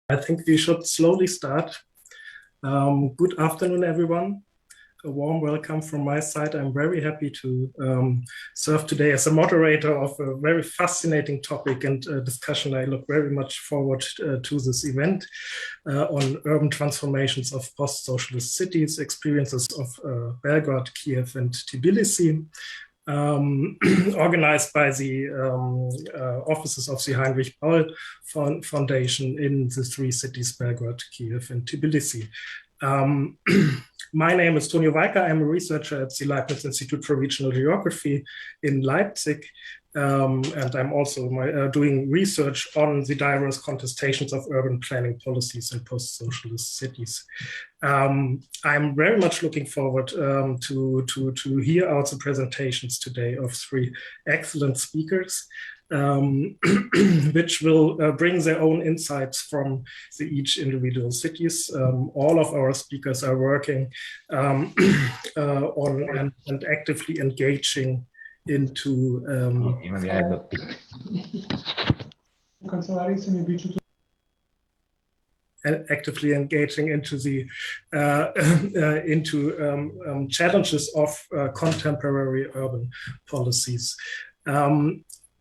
I think we should slowly start. Good afternoon, everyone. A warm welcome from my side. I'm very happy to serve today as a moderator of a very fascinating topic and discussion. I look very much forward to this event on urban transformations of post-socialist cities, experiences of Belgrade, Kyiv, and Tbilisi. Organized by the offices of the Heinrich Boell Foundation in the three cities, Belgrade, Kyiv, and Tbilisi. My name is Tonio Weika. I'm a researcher at the Leibniz Institute for Regional Geography in Leipzig. And I'm also doing research on the diverse contestations of urban planning policies in post-socialist cities. I'm very much looking forward to hear out the presentations today of three excellent speakers, which will bring their own insights from each individual cities. All of our speakers are working on and actively engaging into actively engaging into the challenges of contemporary urban policies.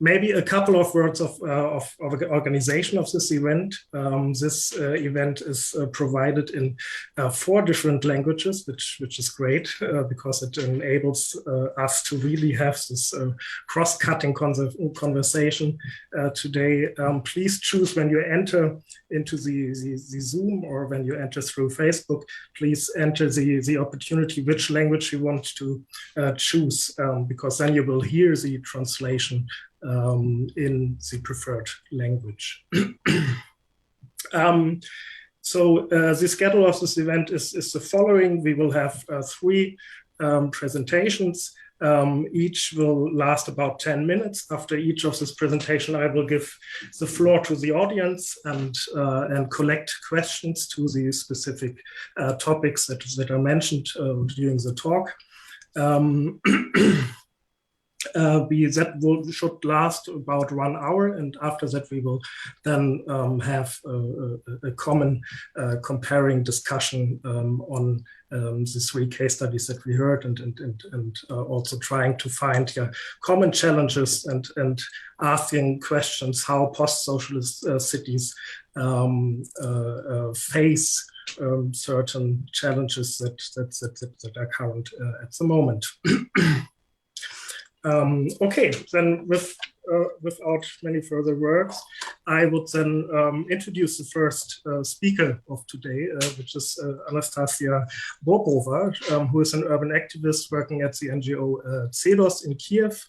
Maybe a couple of words of organization of this event. This event is provided in 4 different languages, which is great because it enables us to really have this cross-cutting conversation today. Please choose when you enter into the Zoom or when you enter through Facebook, please enter the opportunity which language you want to choose, because then you will hear the translation in the preferred language. So the schedule of this event is the following. We will have 3 presentations. Each will last about 10 minutes. After each of this presentation, I will give the floor to the audience and collect questions to the specific topics that are mentioned during the talk. Should last about 1 hour, and after that we will then have a common comparing discussion on the 3 case studies that we heard, and also trying to find common challenges and asking questions how post-socialist cities face certain challenges that are current at the moment. Okay, then without many further words, I would then introduce the first speaker of today, which is Anastasia Bobrova, who is an urban activist working at the NGO Cedos in Kyiv.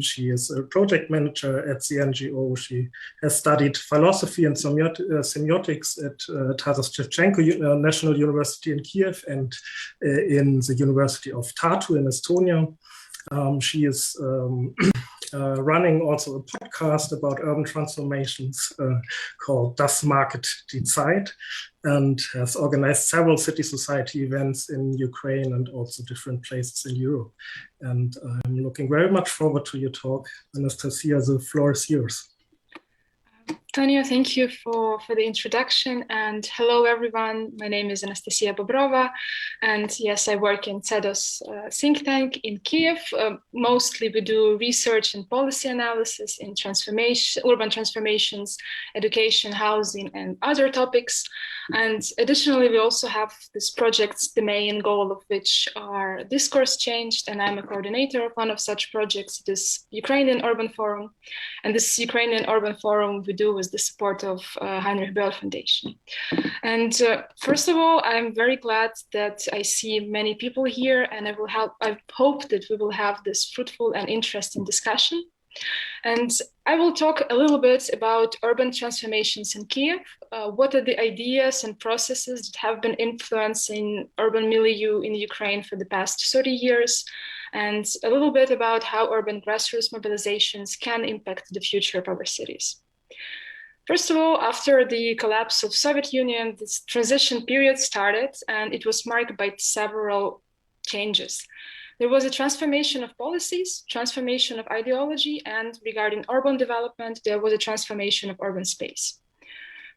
She is a project manager at the NGO. She has studied philosophy and semiotics at Taras Shevchenko National University in Kyiv and in the University of Tartu in Estonia. She is running also a podcast about urban transformations called Das Market Decide, and has organized several city society events in Ukraine and also different places in Europe. And I'm looking very much forward to your talk. Anastasia, the floor is yours. Tonio, thank you for the introduction, and hello everyone. My name is Anastasia Bobrova, and yes, I work in Cedos think tank in Kyiv. Mostly we do research and policy analysis in urban transformations, education, housing, and other topics. And additionally, we also have this projects, the main goal of which are discourse changed, and I'm a coordinator of one of such projects, this Ukrainian Urban Forum. And this Ukrainian Urban Forum we do with the support of Heinrich Boell Foundation. And first of all, I'm very glad that I see many people here, and I hope that we will have this fruitful and interesting discussion. And I will talk a little bit about urban transformations in Kyiv. What are the ideas and processes that have been influencing urban milieu in Ukraine for the past 30 years, and a little bit about how urban grassroots mobilizations can impact the future of our cities. First of all, after the collapse of Soviet Union, this transition period started, and it was marked by several changes. There was a transformation of policies, transformation of ideology, and regarding urban development, there was a transformation of urban space.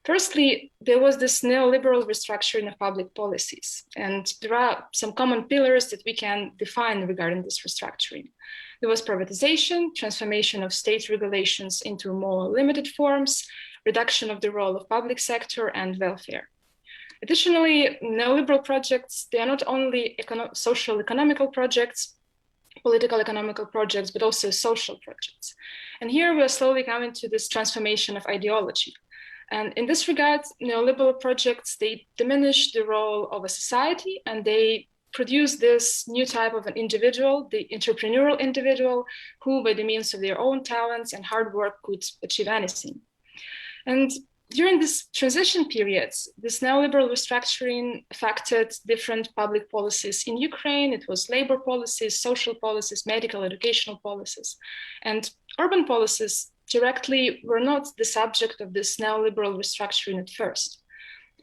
Firstly, there was this neoliberal restructuring of public policies, and there are some common pillars that we can define regarding this restructuring. There was privatization, transformation of state regulations into more limited forms, reduction of the role of public sector, and welfare. Additionally, neoliberal projects, they are not only social economical projects, political economical projects, but also social projects. And here we are slowly coming to this transformation of ideology. And in this regard, neoliberal projects, they diminish the role of a society, and they produce this new type of an individual, the entrepreneurial individual, who by the means of their own talents and hard work could achieve anything. And during this transition periods, this neoliberal restructuring affected different public policies in Ukraine. It was labor policies, social policies, medical, educational policies. And urban policies directly were not the subject of this neoliberal restructuring at first.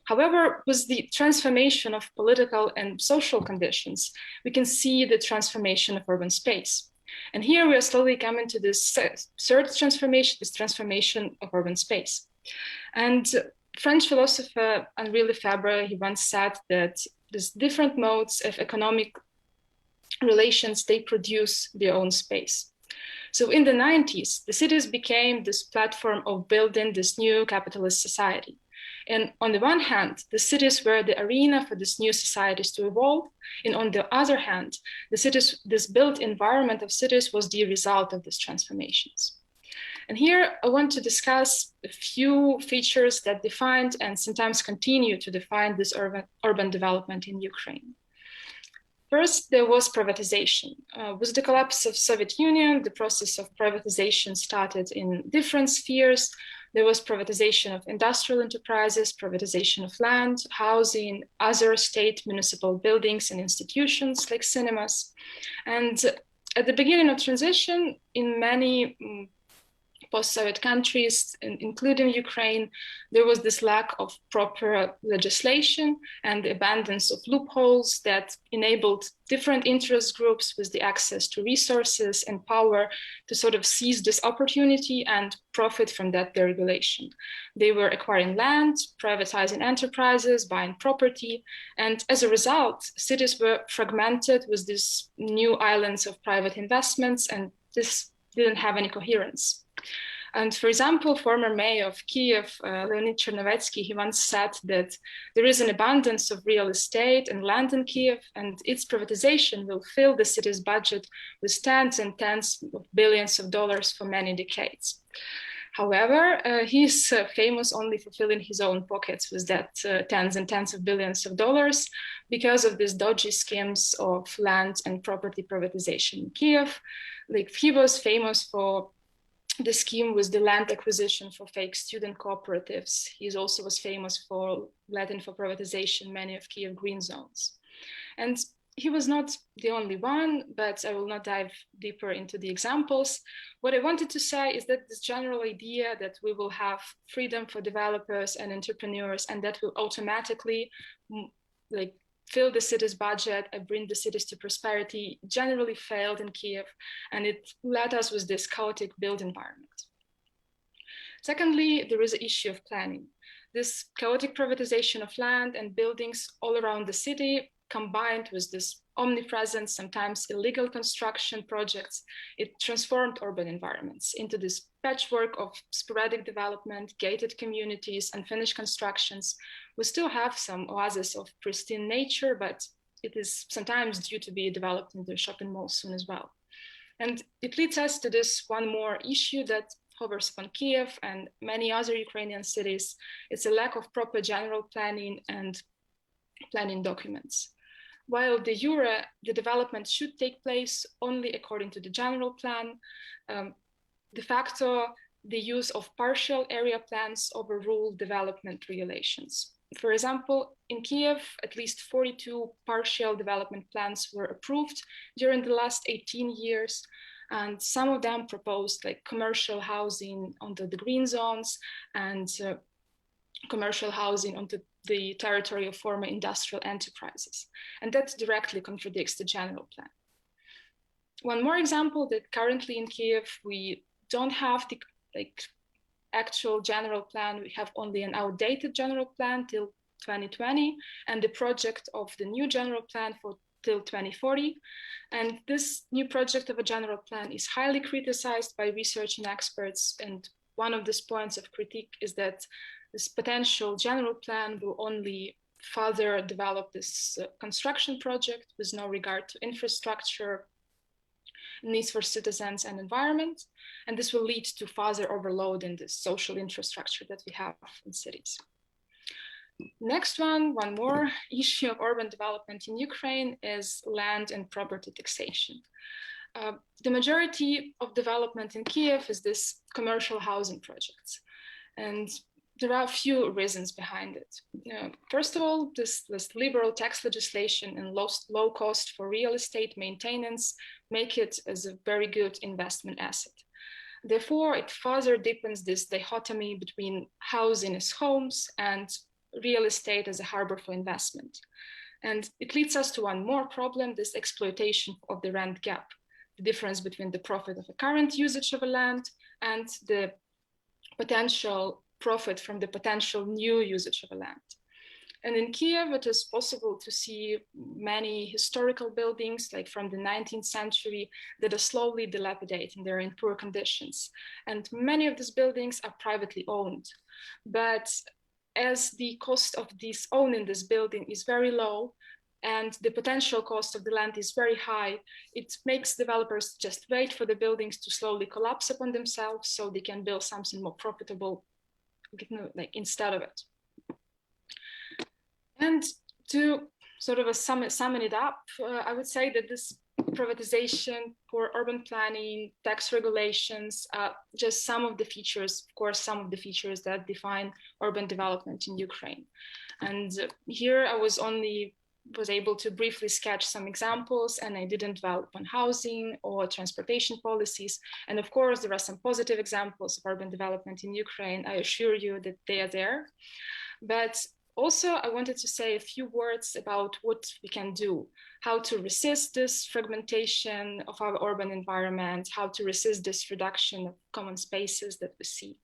However, with the transformation of political and social conditions, we can see the transformation of urban space. And here we are slowly coming to this third transformation, this transformation of urban space. And French philosopher Henri Lefebvre, he once said that these different modes of economic relations, they produce their own space. So in the 90s, the cities became this platform of building this new capitalist society. And on the one hand, the cities were the arena for this new societies to evolve. And on the other hand, the cities, this built environment of cities was the result of these transformations. And here I want to discuss a few features that defined and sometimes continue to define this urban development in Ukraine. First, there was privatization. With the collapse of Soviet Union, the process of privatization started in different spheres. There was privatization of industrial enterprises, privatization of land, housing, other state municipal buildings and institutions like cinemas. And at the beginning of transition, in many post-Soviet countries, including Ukraine, there was this lack of proper legislation and the abundance of loopholes that enabled different interest groups with the access to resources and power to sort of seize this opportunity and profit from that deregulation. They were acquiring land, privatizing enterprises, buying property, and as a result, cities were fragmented with these new islands of private investments, and this didn't have any coherence. And for example, former mayor of Kyiv, Leonid Chernovetsky, he once said that there is an abundance of real estate and land in Kyiv, and its privatization will fill the city's budget with tens and tens of billions of dollars for many decades. However, he's famous only for filling his own pockets with that tens and tens of billions of dollars because of these dodgy schemes of land and property privatization in Kyiv. Like, he was famous for the scheme with the land acquisition for fake student cooperatives. He also was famous for letting for privatization many of Kyiv green zones. And he was not the only one, but I will not dive deeper into the examples. What I wanted to say is that this general idea that we will have freedom for developers and entrepreneurs, and that will automatically fill the city's budget and bring the cities to prosperity, generally failed in Kyiv, and it led us with this chaotic built environment. Secondly, there is an issue of planning. This chaotic privatization of land and buildings all around the city, combined with this omnipresent, sometimes illegal construction projects, it transformed urban environments into this patchwork of sporadic development, gated communities, unfinished constructions. We still have some oases of pristine nature, but it is sometimes due to be developed into shopping malls soon as well. And it leads us to this one more issue that hovers upon Kyiv and many other Ukrainian cities. It's a lack of proper general planning and planning documents. While de jure, the development should take place only according to the general plan, de facto, the use of partial area plans overrule development regulations. For example, in Kyiv, at least 42 partial development plans were approved during the last 18 years, and some of them proposed like commercial housing onto the green zones and commercial housing onto the territory of former industrial enterprises. And that directly contradicts the general plan. One more example, that currently in Kyiv, we don't have the actual general plan, we have only an outdated general plan till 2020, and the project of the new general plan till 2040. And this new project of a general plan is highly criticized by research and experts. And one of these points of critique is that this potential general plan will only further develop this construction project with no regard to infrastructure, needs for citizens and environment. And this will lead to further overload in the social infrastructure that we have in cities. Next one more issue of urban development in Ukraine is land and property taxation. The majority of development in Kyiv is this commercial housing projects. And there are a few reasons behind it. First of all, this liberal tax legislation and low cost for real estate maintenance make it as a very good investment asset. Therefore, it further deepens this dichotomy between housing as homes and real estate as a harbor for investment. And it leads us to one more problem, this exploitation of the rent gap, the difference between the profit of a current usage of a land and the potential profit from the potential new usage of a land. And in Kyiv, it is possible to see many historical buildings, like from the 19th century, that are slowly dilapidating. They're in poor conditions. And many of these buildings are privately owned. But as the cost of owning this building is very low, and the potential cost of the land is very high, it makes developers just wait for the buildings to slowly collapse upon themselves so they can build something more profitable, like instead of it. And to sort of sum it up, I would say that this privatization, poor urban planning, tax regulations, just some of the features, of course, some of the features that define urban development in Ukraine. And here I was able to briefly sketch some examples, and I didn't develop on housing or transportation policies. And of course, there are some positive examples of urban development in Ukraine. I assure you that they are there. But also, I wanted to say a few words about what we can do, how to resist this fragmentation of our urban environment, how to resist this reduction of common spaces that we see.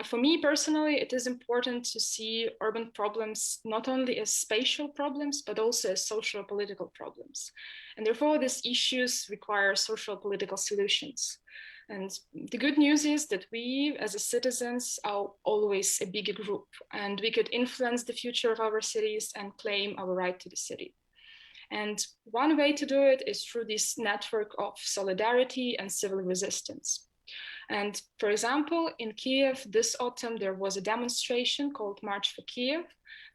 For me personally, it is important to see urban problems not only as spatial problems, but also as social political problems. And therefore, these issues require social political solutions. And the good news is that we as citizens are always a bigger group, and we could influence the future of our cities and claim our right to the city. And one way to do it is through this network of solidarity and civil resistance. And for example, in Kyiv this autumn, there was a demonstration called March for Kyiv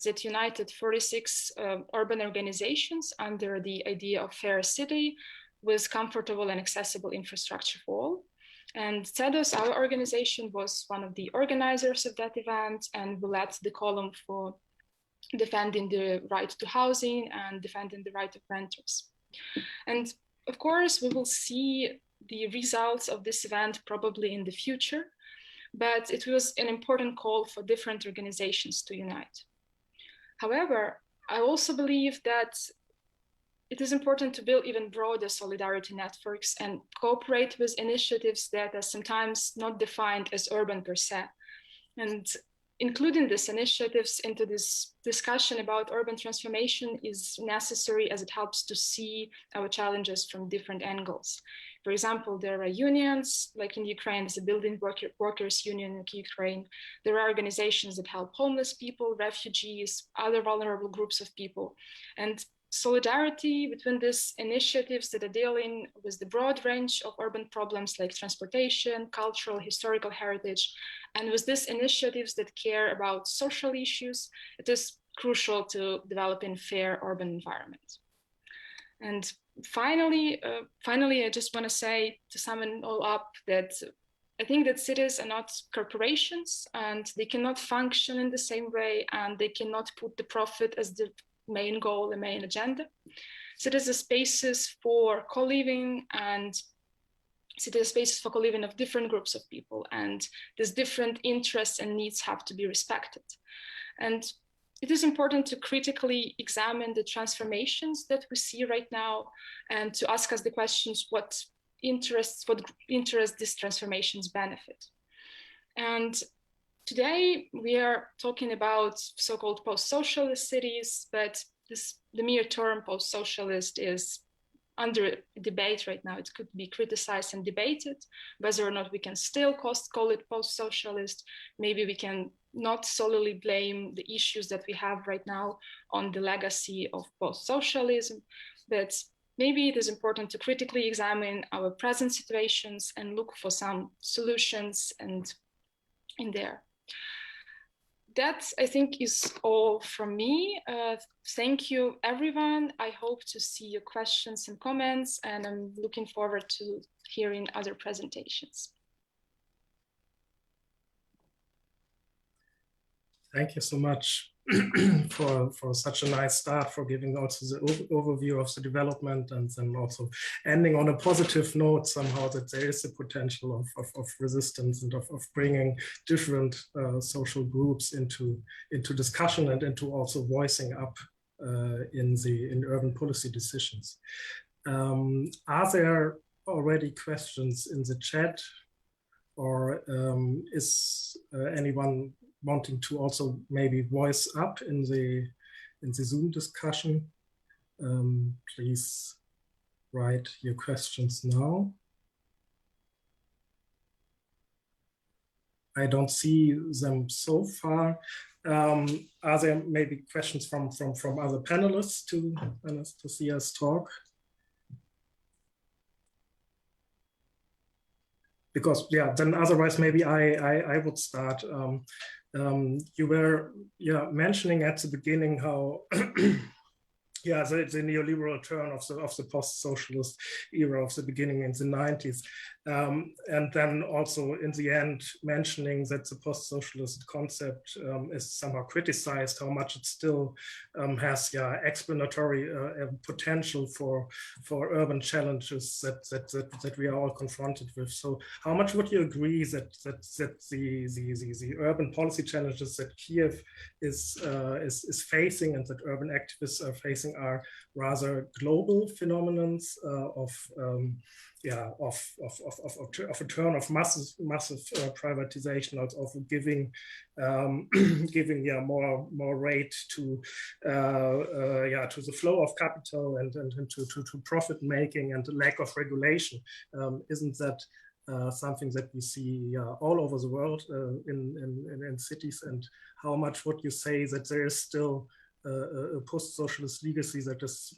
that united 46 urban organizations under the idea of fair city with comfortable and accessible infrastructure for all. And Cedos, our organization, was one of the organizers of that event, and we led the column for defending the right to housing and defending the right of renters. And of course, we will see the results of this event probably in the future, but it was an important call for different organizations to unite. However, I also believe that it is important to build even broader solidarity networks and cooperate with initiatives that are sometimes not defined as urban per se. And including these initiatives into this discussion about urban transformation is necessary, as it helps to see our challenges from different angles. For example, there are unions, like in Ukraine, there's a building workers union in Ukraine. There are organizations that help homeless people, refugees, other vulnerable groups of people. And solidarity between these initiatives that are dealing with the broad range of urban problems like transportation, cultural, historical heritage, and with these initiatives that care about social issues, it is crucial to developing fair urban environment. And finally, I just want to say, to sum it all up, that I think that cities are not corporations, and they cannot function in the same way, and they cannot put the profit as the main goal, the main agenda. Cities are spaces for co-living, and cities are spaces for co-living of different groups of people, and these different interests and needs have to be respected. And it is important to critically examine the transformations that we see right now, and to ask us the questions, what interests these transformations benefit. And today we are talking about so-called post-socialist cities, but the mere term post-socialist is under debate right now. It could be criticized and debated whether or not we can still call it post-socialist. Maybe we can not solely blame the issues that we have right now on the legacy of post-socialism, but maybe it is important to critically examine our present situations and look for some solutions and in there. That, I think, is all from me. Thank you, everyone. I hope to see your questions and comments, and I'm looking forward to hearing other presentations. Thank you so much for such a nice start, for giving also the overview of the development, and then also ending on a positive note somehow, that there is a potential of resistance and of bringing different social groups into discussion and into also voicing up in urban policy decisions. Are there already questions in the chat, or is anyone wanting to also maybe voice up in the Zoom discussion? Please write your questions now. I don't see them so far. Are there maybe questions from other panelists to Anastasia's talk? Because yeah, then otherwise maybe I would start. You were mentioning at the beginning how the neoliberal turn of the post-socialist era of the beginning in the 90s. And then also in the end mentioning that the post-socialist concept is somehow criticized, how much it still has explanatory potential for urban challenges that we are all confronted with. So how much would you agree that the urban policy challenges that Kyiv is facing and that urban activists are facing are rather global phenomenons of a turn of massive privatization, of giving more weight to the flow of capital and to profit making and the lack of regulation? Isn't that something that we see all over the world in cities? And how much would you say that there is still a post-socialist legacy that is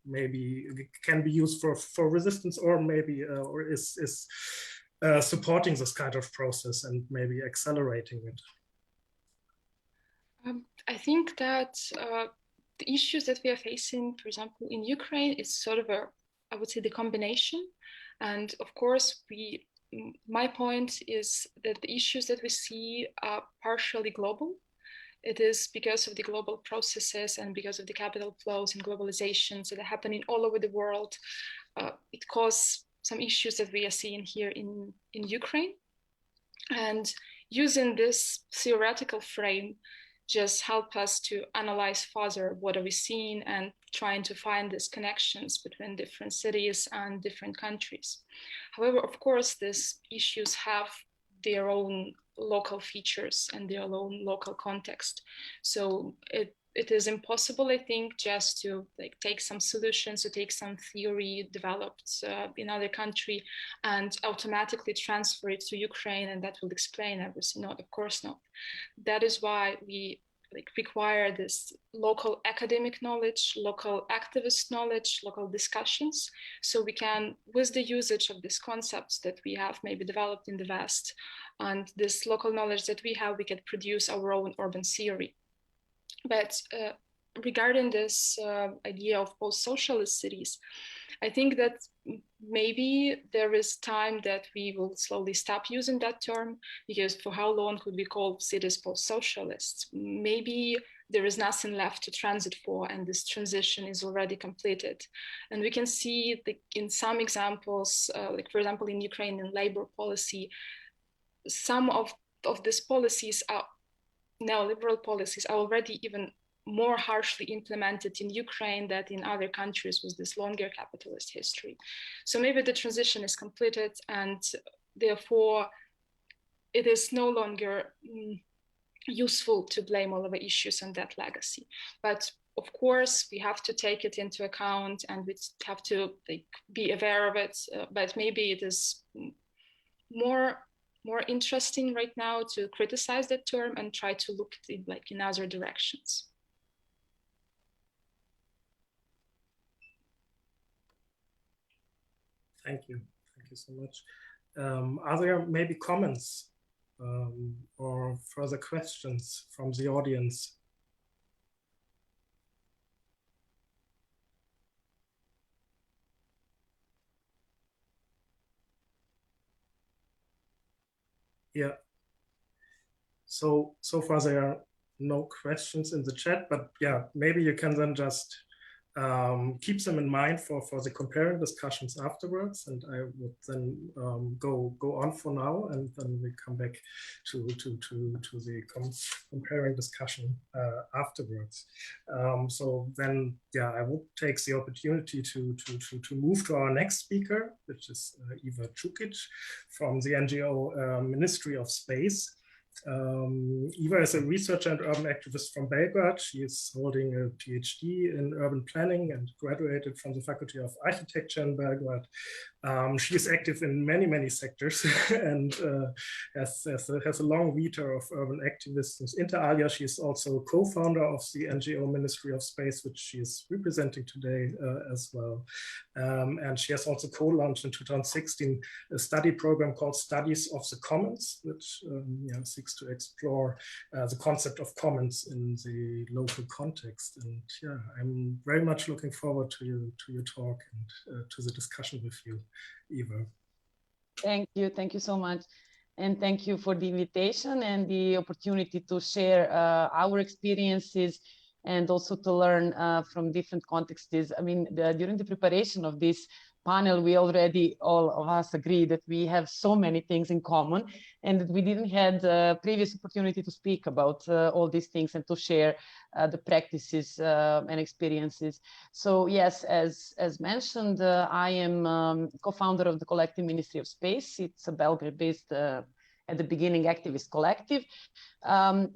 maybe can be used for resistance, or maybe or is supporting this kind of process and maybe accelerating it? I think that the issues that we are facing, for example, in Ukraine, is sort of I would say, the combination. And of course, my point is that the issues that we see are partially global. It is because of the global processes and because of the capital flows and globalizations that are happening all over the world. It caused some issues that we are seeing here in Ukraine. And using this theoretical frame just help us to analyze further what are we seeing and trying to find these connections between different cities and different countries. However, of course, these issues have their own local features and their own local context. So it is impossible, I think, just to take some solutions, to take some theory developed in other country and automatically transfer it to Ukraine, and that will explain everything. No, of course not. That is why we require this local academic knowledge, local activist knowledge, local discussions, so we can, with the usage of these concepts that we have maybe developed in the West, and this local knowledge that we have, we can produce our own urban theory. But regarding this idea of post-socialist cities, I think that maybe there is time that we will slowly stop using that term, because for how long could we call cities post-socialists? Maybe there is nothing left to transit for, and this transition is already completed. And we can see in some examples, for example, in Ukrainian labor policy, some of these policies are neoliberal policies are already even more harshly implemented in Ukraine than in other countries with this longer capitalist history. So maybe the transition is completed, and therefore it is no longer useful to blame all of the issues on that legacy. But of course, we have to take it into account and we have to be aware of it. But maybe it is more interesting right now to criticize that term and try to look at it in other directions. Thank you so much. Are there maybe comments or further questions from the audience? Yeah. So far there are no questions in the chat, but yeah, maybe you can then just keep them in mind for the comparing discussions afterwards, and I would then go on for now, and then we come back to the comparing discussion afterwards. So then, yeah, I would take the opportunity to move to our next speaker, which is Iva Čukić from the NGO Ministry of Space. Iva is a researcher and urban activist from Belgrade. She is holding a PhD in urban planning and graduated from the Faculty of Architecture in Belgrade. She is active in many sectors and has a long vita of urban activism. Inter alia, she is also co-founder of the NGO Ministry of Space, which she is representing today as well. And she has also co-launched in 2016 a study program called Studies of the Commons, which seeks to explore the concept of commons in the local context. And yeah, I'm very much looking forward to your talk and to the discussion with you, Iva. Thank you so much. And thank you for the invitation and the opportunity to share our experiences and also to learn from different contexts. I mean, during the preparation of this panel, we already, all of us agree that we have so many things in common and that we didn't have the previous opportunity to speak about all these things and to share the practices and experiences. So yes, as mentioned, I am co-founder of the collective Ministry of Space. It's a Belgrade-based, at the beginning, activist collective,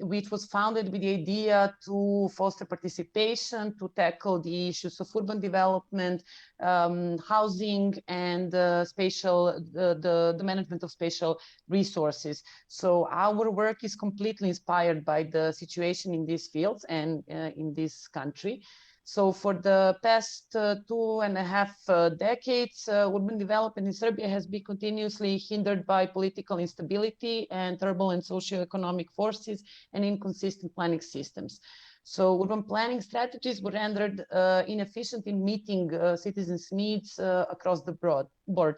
which was founded with the idea to foster participation, to tackle the issues of urban development, housing, and the management of spatial resources. So our work is completely inspired by the situation in these fields and in this country. So for the past 2.5 decades, urban development in Serbia has been continuously hindered by political instability and turbulent socioeconomic forces and inconsistent planning systems. So urban planning strategies were rendered inefficient in meeting citizens' needs across the board.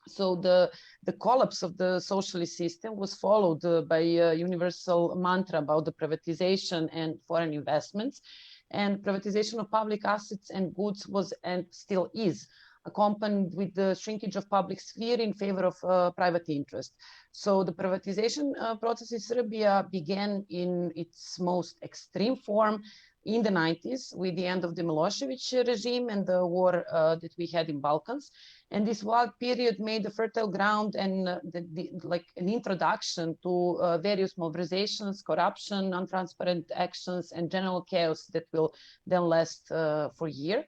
So the collapse of the socialist system was followed by a universal mantra about the privatization and foreign investments. And privatization of public assets and goods was and still is accompanied with the shrinkage of public sphere in favor of private interest. So the privatization process in Serbia began in its most extreme form in the 90s with the end of the Milosevic regime and the war that we had in Balkans. And this wild period made a fertile ground and like an introduction to various mobilizations, corruption, non-transparent actions, and general chaos that will then last for years.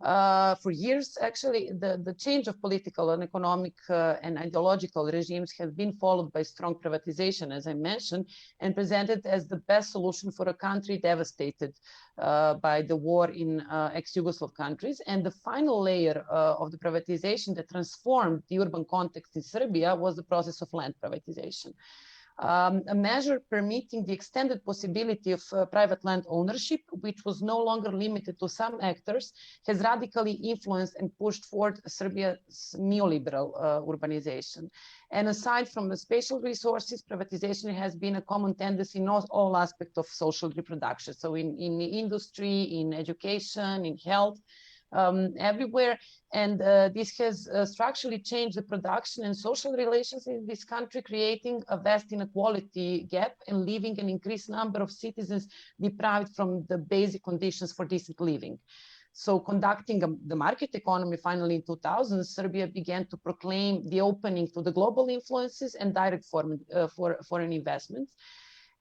Actually, the change of political and economic and ideological regimes have been followed by strong privatization, as I mentioned, and presented as the best solution for a country devastated by the war in ex-Yugoslav countries. And the final layer of the privatization that transformed the urban context in Serbia was the process of land privatization. A measure permitting the extended possibility of private land ownership, which was no longer limited to some actors, has radically influenced and pushed forward Serbia's neoliberal urbanization. And aside from the spatial resources, privatization has been a common tendency in all aspects of social reproduction. So in industry, in education, in health, everywhere. And this has structurally changed the production and social relations in this country, creating a vast inequality gap and leaving an increased number of citizens deprived from the basic conditions for decent living. So conducting the market economy finally in 2000, Serbia began to proclaim the opening to the global influences and direct foreign investments.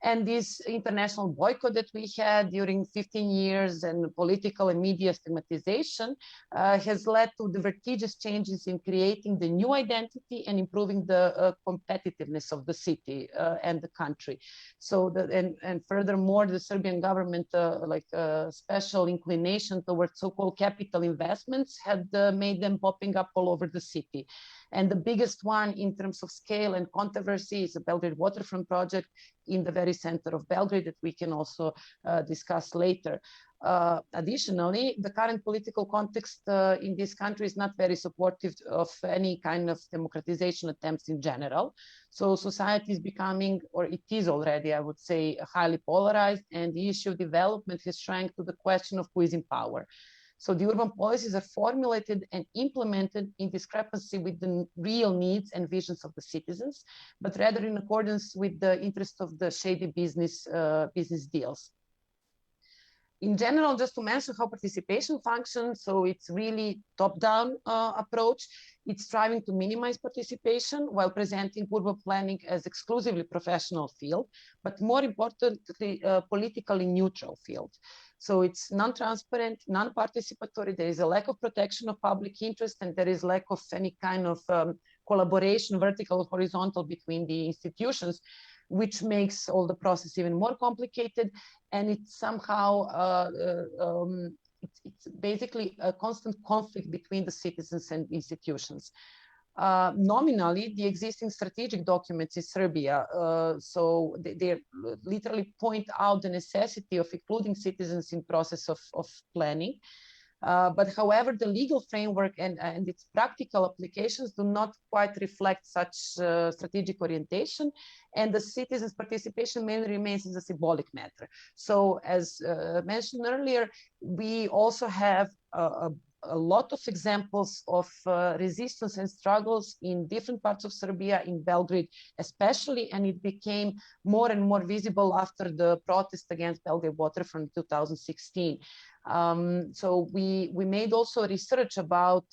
And this international boycott that we had during 15 years and political and media stigmatization has led to the vertiginous changes in creating the new identity and improving the competitiveness of the city and the country. So, and furthermore, the Serbian government, special inclination towards so-called capital investments had made them popping up all over the city. And the biggest one in terms of scale and controversy is the Belgrade waterfront project in the very center of Belgrade that we can also discuss later. Additionally, the current political context in this country is not very supportive of any kind of democratization attempts in general. So society is becoming, or it is already, I would say, highly polarized, and the issue of development has shrank to the question of who is in power. So the urban policies are formulated and implemented in discrepancy with the real needs and visions of the citizens, but rather in accordance with the interest of the shady business deals. In general, just to mention how participation functions, so it's really top-down approach. It's striving to minimize participation while presenting urban planning as exclusively professional field, but more importantly, politically neutral field. So it's non-transparent, non-participatory. There is a lack of protection of public interest, and there is lack of any kind of collaboration, vertical or horizontal, between the institutions, which makes all the process even more complicated. And it's somehow, it's basically a constant conflict between the citizens and institutions. Nominally, the existing strategic documents in Serbia, so they literally point out the necessity of including citizens in process of planning. But however, the legal framework and its practical applications do not quite reflect such strategic orientation, and the citizens' participation mainly remains as a symbolic matter. So as mentioned earlier, we also have a lot of examples of resistance and struggles in different parts of Serbia, in Belgrade especially, and it became more and more visible after the protest against Belgrade waterfront in 2016. So we made also research about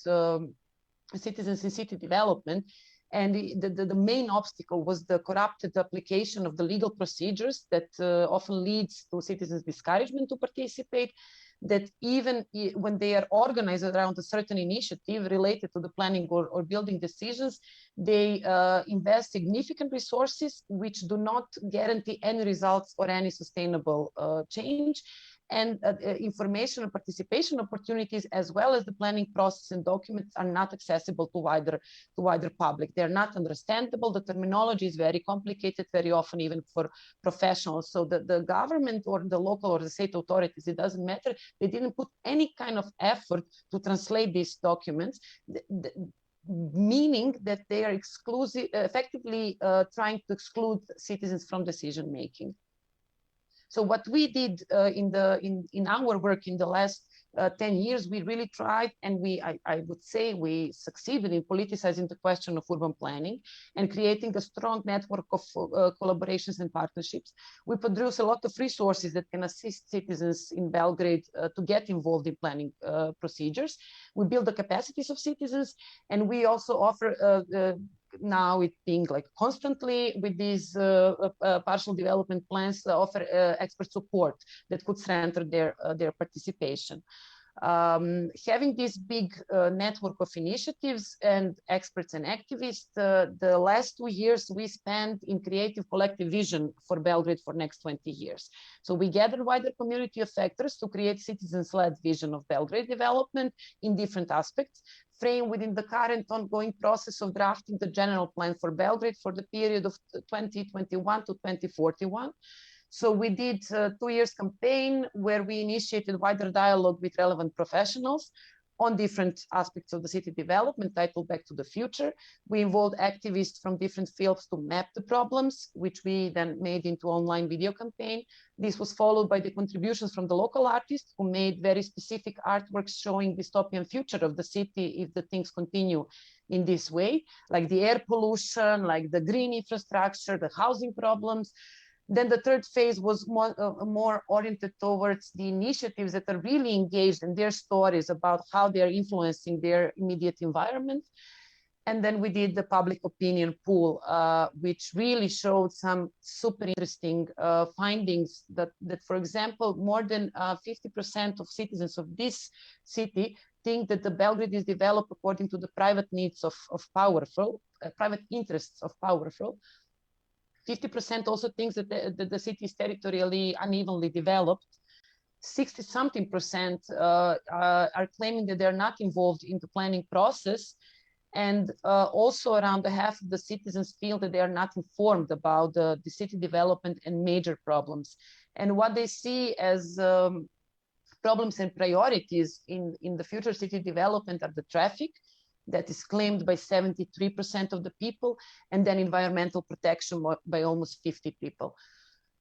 citizens in city development, and the main obstacle was the corrupted application of the legal procedures that often leads to citizens' discouragement to participate, that even when they are organized around a certain initiative related to the planning or building decisions, they invest significant resources which do not guarantee any results or any sustainable change. And information and participation opportunities, as well as the planning process and documents, are not accessible to wider public. They're not understandable. The terminology is very complicated, very often even for professionals. So the government or the local or the state authorities, it doesn't matter, they didn't put any kind of effort to translate these documents, meaning that they are effectively trying to exclude citizens from decision making. So what we did in our work in the last 10 years, we really tried, and I would say we succeeded in politicizing the question of urban planning and creating a strong network of collaborations and partnerships. We produce a lot of resources that can assist citizens in Belgrade to get involved in planning procedures. We build the capacities of citizens, and we also offer now it being like constantly with these partial development plans offer expert support that could strengthen their participation. Having this big network of initiatives and experts and activists, the last 2 years we spent in creative collective vision for Belgrade for next 20 years. So we gathered wider community of actors to create citizens-led vision of Belgrade development in different aspects, framed within the current ongoing process of drafting the general plan for Belgrade for the period of 2021 to 2041. So we did a 2 years campaign where we initiated wider dialogue with relevant professionals on different aspects of the city development, titled Back to the Future. We involved activists from different fields to map the problems, which we then made into online video campaign. This was followed by the contributions from the local artists who made very specific artworks showing dystopian future of the city if the things continue in this way, like the air pollution, like the green infrastructure, the housing problems. Then the third phase was more oriented towards the initiatives that are really engaged in their stories about how they are influencing their immediate environment. And then we did the public opinion poll, which really showed some super interesting findings that, for example, more than 50% of citizens of this city think that the Belgrade is developed according to the private needs of powerful, private interests of powerful. 50% also thinks that the city is territorially unevenly developed. 60-something% are claiming that they're not involved in the planning process. And also around half of the citizens feel that they are not informed about the city development and major problems. And what they see as problems and priorities in the future city development are the traffic, that is claimed by 73% of the people, and then environmental protection by almost 50 people.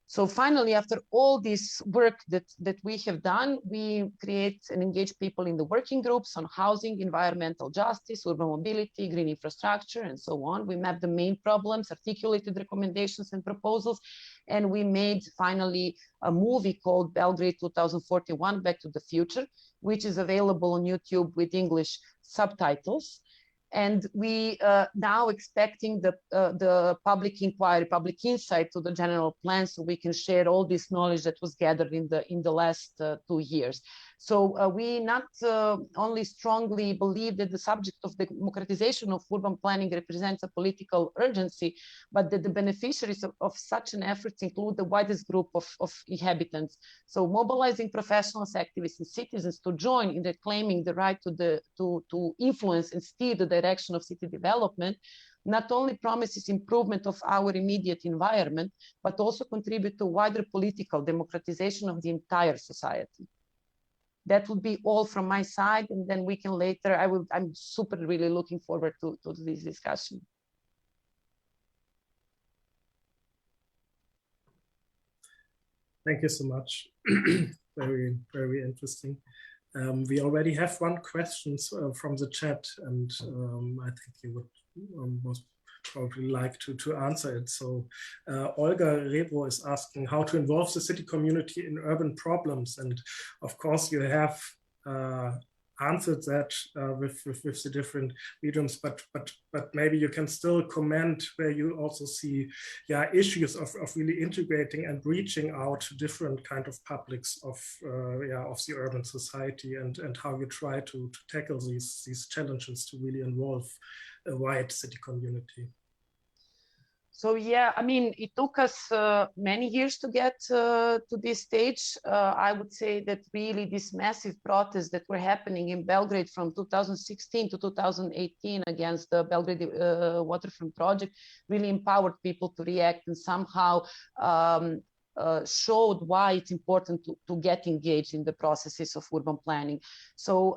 So finally, after all this work that we have done, we create and engage people in the working groups on housing, environmental justice, urban mobility, green infrastructure, and so on. We mapped the main problems, articulated recommendations and proposals, and we made finally a movie called Belgrade 2041, Back to the Future, which is available on YouTube with English subtitles. And we now expecting the public inquiry, public insight to the general plan, so we can share all this knowledge that was gathered in the last 2 years. So we not only strongly believe that the subject of the democratization of urban planning represents a political urgency, but that the beneficiaries of such an effort include the widest group of inhabitants. So mobilizing professionals, activists, and citizens to join in reclaiming the right to influence and steer the direction of city development not only promises improvement of our immediate environment, but also contribute to wider political democratization of the entire society. That would be all from my side, and then we can later, I'm super really looking forward to this discussion. Thank you so much. Very, very interesting. We already have one question from the chat, and I think you would most probably like to answer it. So Olga Rebro is asking how to involve the city community in urban problems. And of course you have answered that with the different mediums, but maybe you can still comment where you also see issues of really integrating and reaching out to different kind of publics of the urban society, and how you try to tackle these challenges to really involve a wide city community. So yeah, I mean, it took us many years to get to this stage. I would say that really this massive protests that were happening in Belgrade from 2016 to 2018 against the Belgrade waterfront project really empowered people to react and somehow showed why it's important to get engaged in the processes of urban planning. So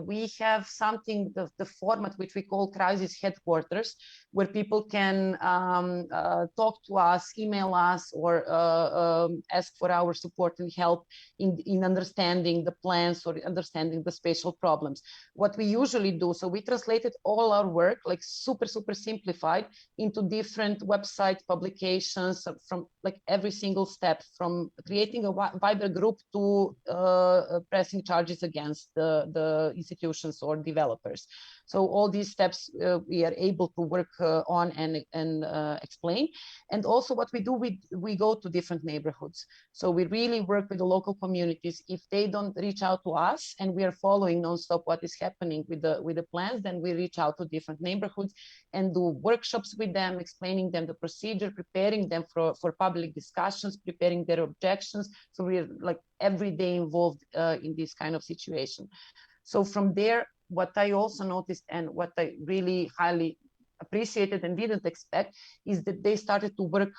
we have something, the format which we call crisis headquarters, where people can talk to us, email us, or ask for our support and help in understanding the plans or understanding the spatial problems. What we usually do, so we translated all our work, like super simplified, into different website publications from like every single step, from creating a Viber group to pressing charges against the institutions or developers. So all these steps we are able to work on and explain. And also what we do, we go to different neighborhoods. So we really work with the local communities. If they don't reach out to us and we are following nonstop what is happening with the plans, then we reach out to different neighborhoods and do workshops with them, explaining them the procedure, preparing them for public discussions, preparing their objections. So we're like every day involved in this kind of situation. So from there, what I also noticed and what I really highly appreciated and didn't expect is that they started to work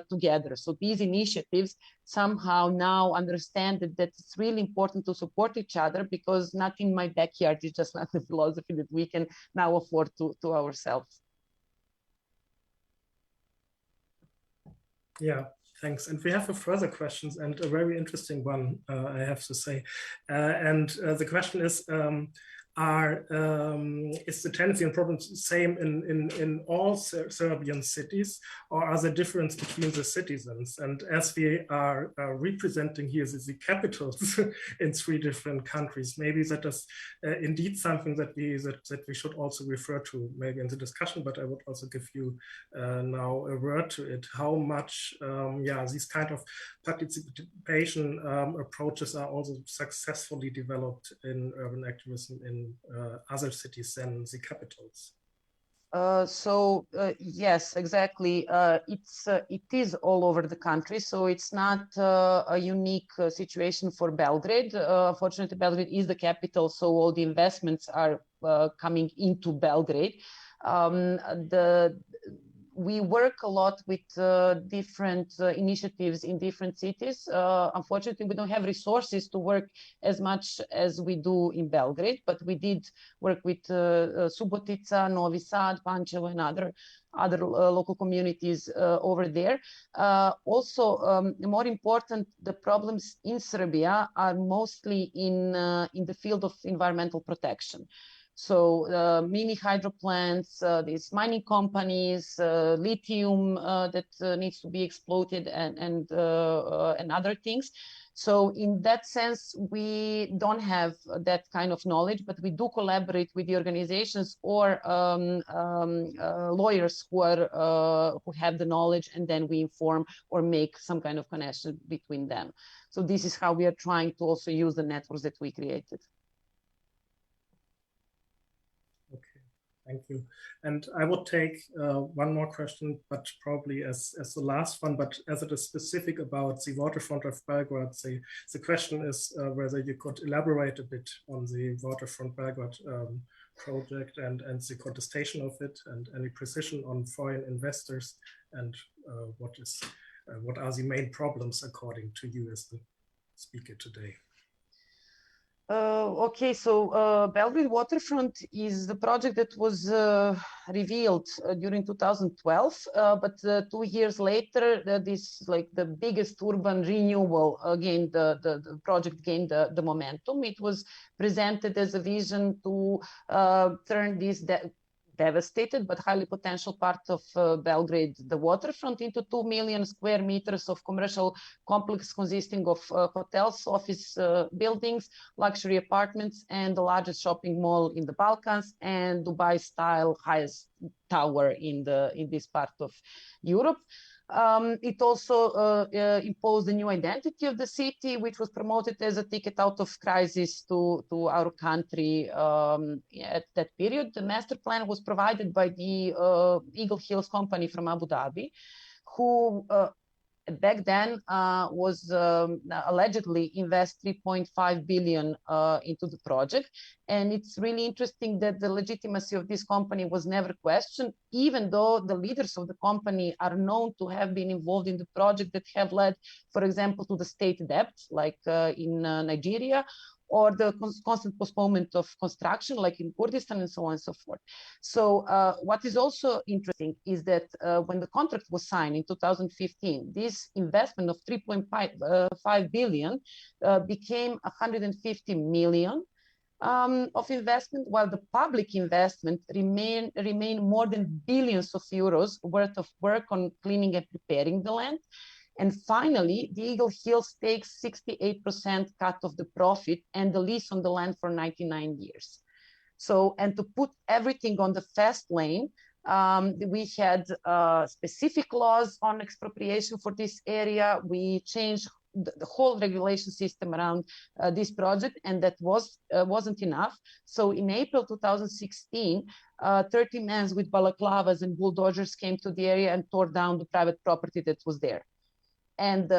together. So these initiatives somehow now understand that it's really important to support each other, because not in my backyard is just not the philosophy that we can now afford to ourselves. Yeah, thanks. And we have a further questions, and a very interesting one, I have to say. And the question is, is the tendency and problems the same in all Serbian cities, or are there differences between the citizens? And as we are representing here the capitals in 3 different countries, maybe that is indeed something that we should also refer to maybe in the discussion, but I would also give you now a word to it, how much these kind of participation approaches are also successfully developed in urban activism in other cities than the capitals. Yes, exactly. It is all over the country, so it's not a unique situation for Belgrade. Fortunately, Belgrade is the capital, so all the investments are coming into Belgrade. We work a lot with different initiatives in different cities. Unfortunately, we don't have resources to work as much as we do in Belgrade, but we did work with Subotica, Novi Sad, Pančevo, and other local communities over there. More important, the problems in Serbia are mostly in the field of environmental protection. So mini hydro plants, these mining companies, lithium that needs to be exploited, and other things. So in that sense, we don't have that kind of knowledge, but we do collaborate with the organizations or lawyers who have the knowledge, and then we inform or make some kind of connection between them. So this is how we are trying to also use the networks that we created. Thank you. And I would take one more question, but probably as the last one, but as it is specific about the waterfront of Belgrade, the question is whether you could elaborate a bit on the waterfront Belgrade project and the contestation of it, and any precision on foreign investors, and what are the main problems according to you as the speaker today? Okay, so Belgrade Waterfront is the project that was revealed during 2012, but 2 years later, this like the biggest urban renewal gained the project gained the momentum. It was presented as a vision to turn this devastated but highly potential part of Belgrade, the waterfront, into 2 million square meters of commercial complex consisting of hotels, office buildings, luxury apartments, and the largest shopping mall in the Balkans, and Dubai-style highest tower in this part of Europe. It also imposed a new identity of the city, which was promoted as a ticket out of crisis to our country at that period. The master plan was provided by the Eagle Hills company from Abu Dhabi, who back then was allegedly invest 3.5 billion into the project. And it's really interesting that the legitimacy of this company was never questioned, even though the leaders of the company are known to have been involved in the project that have led, for example, to the state debt, like in Nigeria, or the constant postponement of construction, like in Kurdistan, and so on and so forth. So what is also interesting is that when the contract was signed in 2015, this investment of 3.5 billion became 150 million of investment, while the public investment remain more than billions of euros worth of work on cleaning and preparing the land. And finally, the Eagle Hills takes 68% cut of the profit and the lease on the land for 99 years. So, and to put everything on the fast lane, we had specific laws on expropriation for this area. We changed the whole regulation system around this project, and that wasn't enough. So in April 2016, 30 men with balaclavas and bulldozers came to the area and tore down the private property that was there. And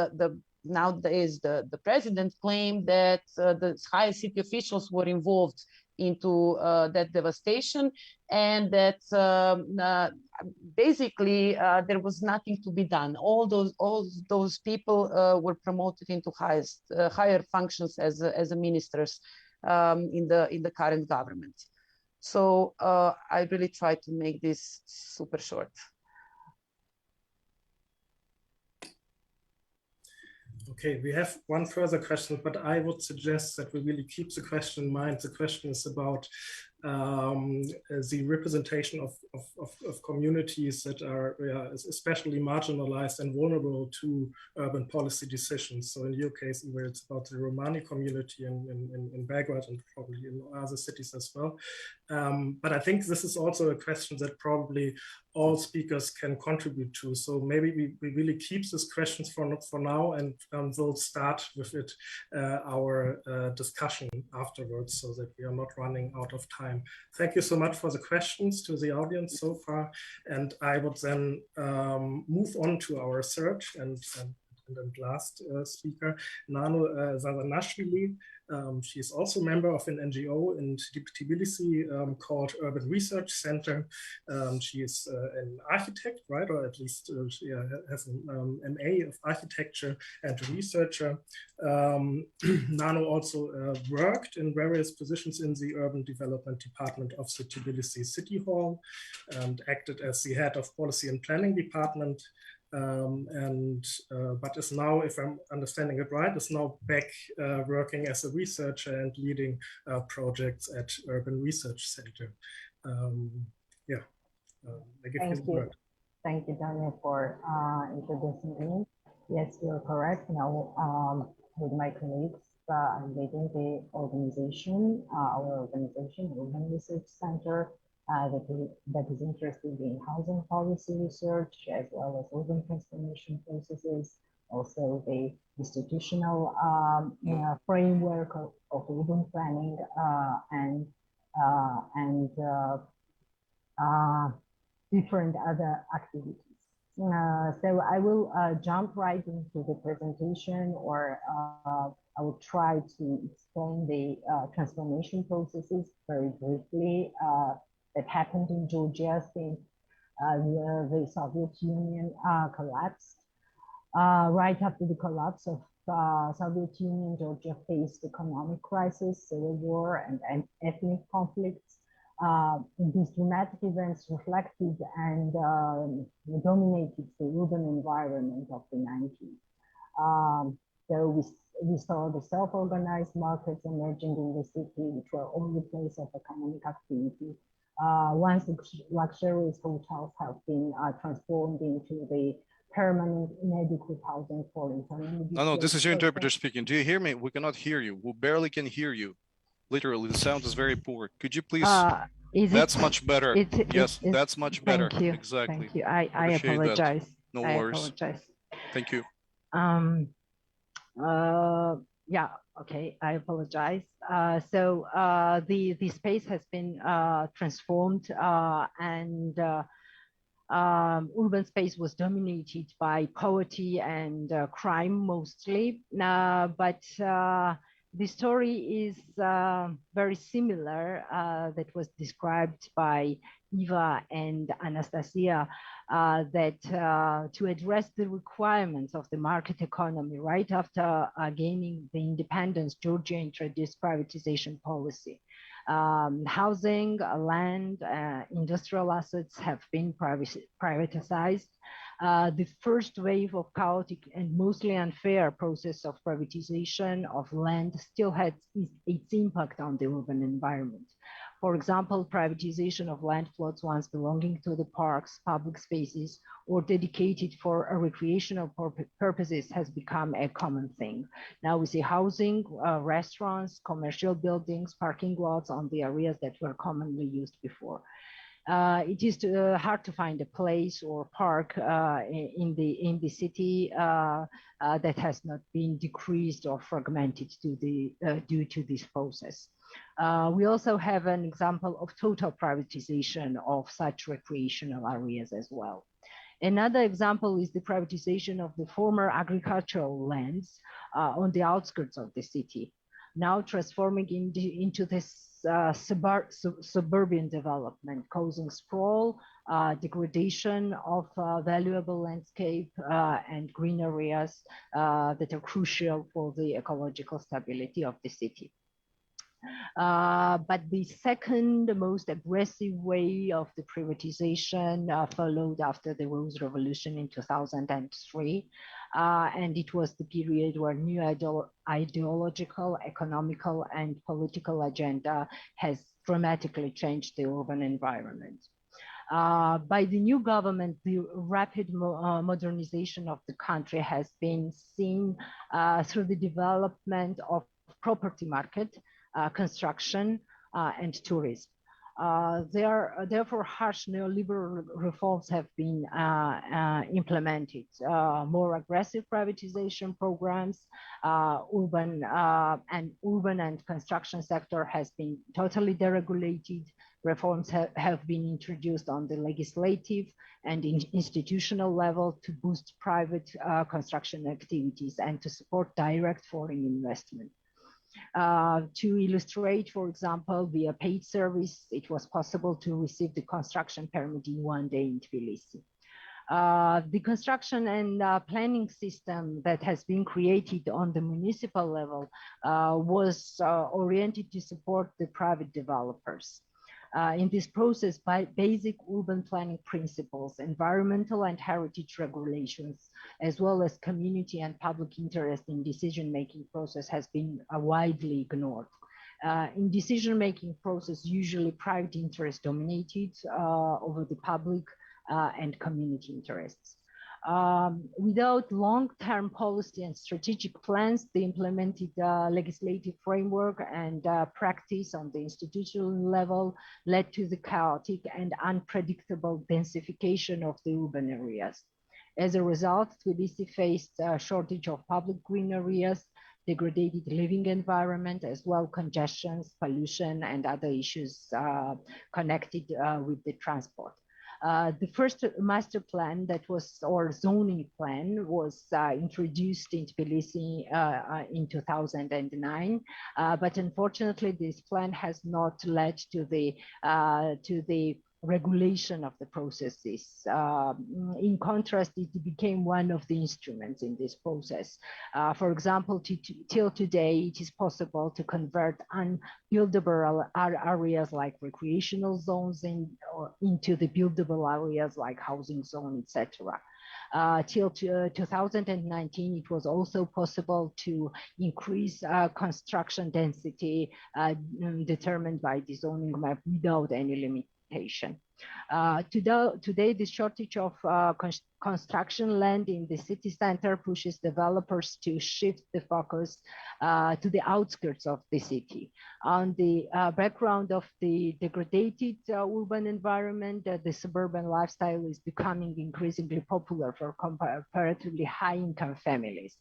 nowadays, the president claimed that the high city officials were involved into that devastation, and that basically there was nothing to be done. All those people were promoted into higher functions as ministers in the current government. So I really try to make this super short. Okay, we have one further question, but I would suggest that we really keep the question in mind. The question is about the representation of communities that are especially marginalized and vulnerable to urban policy decisions. So in your case, where it's about the Romani community in Belgrade and probably in other cities as well. But I think this is also a question that probably all speakers can contribute to. So maybe we really keep these questions for now, and we'll start with it our discussion afterwards, so that we are not running out of time. Thank you so much for the questions to the audience so far, and I would then move on to our research and last speaker, Nano Zazanashvili. She is also a member of an NGO in Tbilisi called Urban Research Center. She is an architect, right? Or at least she has an MA of architecture and a researcher. Nano also worked in various positions in the urban development department of the Tbilisi City Hall and acted as the head of policy and planning department. But is now, if I'm understanding it right, is now back working as a researcher and leading projects at Urban Research Center. I give you the word. Thank you, Daniel, for introducing me. Yes, you're correct. Now, with my colleagues, I'm leading the organization, our organization, Urban Research Center, that is interested in housing policy research, as well as urban transformation processes, also the institutional framework of urban planning and different other activities. So I will jump right into the presentation, or I will try to explain the transformation processes very briefly that happened in Georgia since the Soviet Union collapsed. Right after the collapse of Soviet Union, Georgia faced economic crisis, civil war, and ethnic conflicts. These dramatic events reflected and dominated the urban environment of the 90s. So we saw the self-organized markets emerging in the city, which were only place of economic activity. Once luxurious hotels have been transformed into the permanent inadequate housing for internally. No, this is your interpreter speaking. Do you hear me? We cannot hear you. We barely can hear you. Literally, the sound is very poor. Could you please? That's much better. Yes, that's much better. Thank you. Exactly. Thank you. I apologize. No I worries. apologize. Thank you. Yeah. Okay. I apologize. So the space has been transformed, and urban space was dominated by poverty and crime mostly. But the story is very similar that was described by Eva and Anastasia, that to address the requirements of the market economy right after gaining the independence, Georgia introduced privatization policy. Housing, land, industrial assets have been privatized. The first wave of chaotic and mostly unfair process of privatization of land still had its impact on the urban environment. For example, privatization of land plots once belonging to the parks, public spaces, or dedicated for recreational purposes has become a common thing. Now we see housing, restaurants, commercial buildings, parking lots on the areas that were commonly used before. It is hard to find a place or park in the city that has not been decreased or fragmented due to this process. We also have an example of total privatization of such recreational areas as well. Another example is the privatization of the former agricultural lands on the outskirts of the city, now transforming into this suburban development, causing sprawl, degradation of valuable landscape and green areas that are crucial for the ecological stability of the city. But the second most aggressive way of the privatization followed after the Rose Revolution in 2003. And it was the period where new ideological, economical, and political agenda has dramatically changed the urban environment. By the new government, the rapid modernization of the country has been seen through the development of property market, construction, and tourism. Therefore, harsh neoliberal reforms have been implemented. More aggressive privatization programs, urban and construction sector has been totally deregulated. Reforms have been introduced on the legislative and institutional level to boost private construction activities and to support direct foreign investment. To illustrate, for example, via paid service, it was possible to receive the construction permit in 1 day in Tbilisi. The construction and planning system that has been created on the municipal level was oriented to support the private developers. In this process, by basic urban planning principles, environmental and heritage regulations, as well as community and public interest in decision-making process has been widely ignored. In decision-making process, usually private interest dominated over the public and community interests. Without long-term policy and strategic plans, the implemented legislative framework and practice on the institutional level led to the chaotic and unpredictable densification of the urban areas. As a result, Tbilisi faced a shortage of public green areas, degraded living environment, as well congestions, pollution, and other issues connected with the transport. The first master plan that was, or zoning plan, was introduced in Tbilisi in 2009, but unfortunately this plan has not led to the regulation of the processes. In contrast, it became one of the instruments in this process. For example, till today, it is possible to convert unbuildable areas like recreational zones into the buildable areas like housing zone, etc. Till 2019, it was also possible to increase construction density determined by the zoning map without any limitation. Today, the shortage of construction land in the city center pushes developers to shift the focus to the outskirts of the city. On the background of the degraded urban environment, the suburban lifestyle is becoming increasingly popular for comparatively high-income families.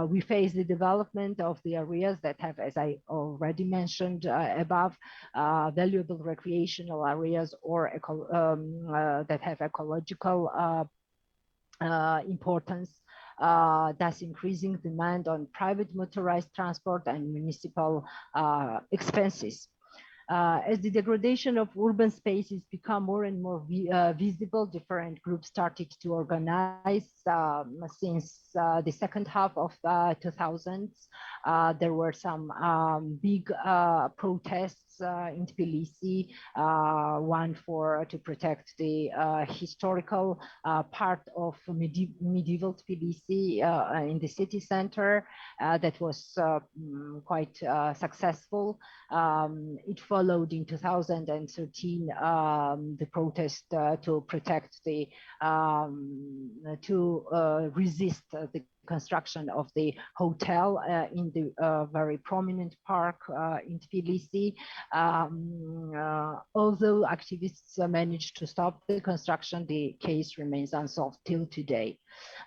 We face the development of the areas that have, as I already mentioned above, valuable recreational areas or that have ecological importance, thus increasing demand on private motorized transport and municipal expenses. As the degradation of urban spaces become more and more visible, different groups started to organize since the second half of 2000s. There were some big protests in Tbilisi, one to protect the historical part of medieval Tbilisi in the city center. That was quite successful. It followed in 2013 the protest to protect the resist the construction of the hotel in the very prominent park in Tbilisi. Although activists managed to stop the construction, the case remains unsolved till today.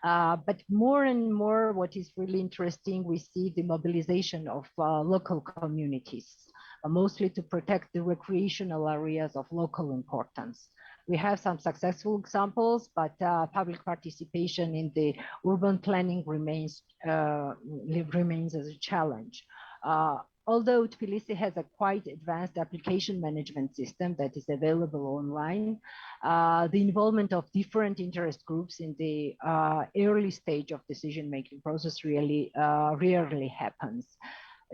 But more and more, what is really interesting, we see the mobilization of local communities, mostly to protect the recreational areas of local importance. We have some successful examples, but public participation in the urban planning remains as a challenge. Although Tbilisi has a quite advanced application management system that is available online, the involvement of different interest groups in the early stage of decision-making process really rarely happens.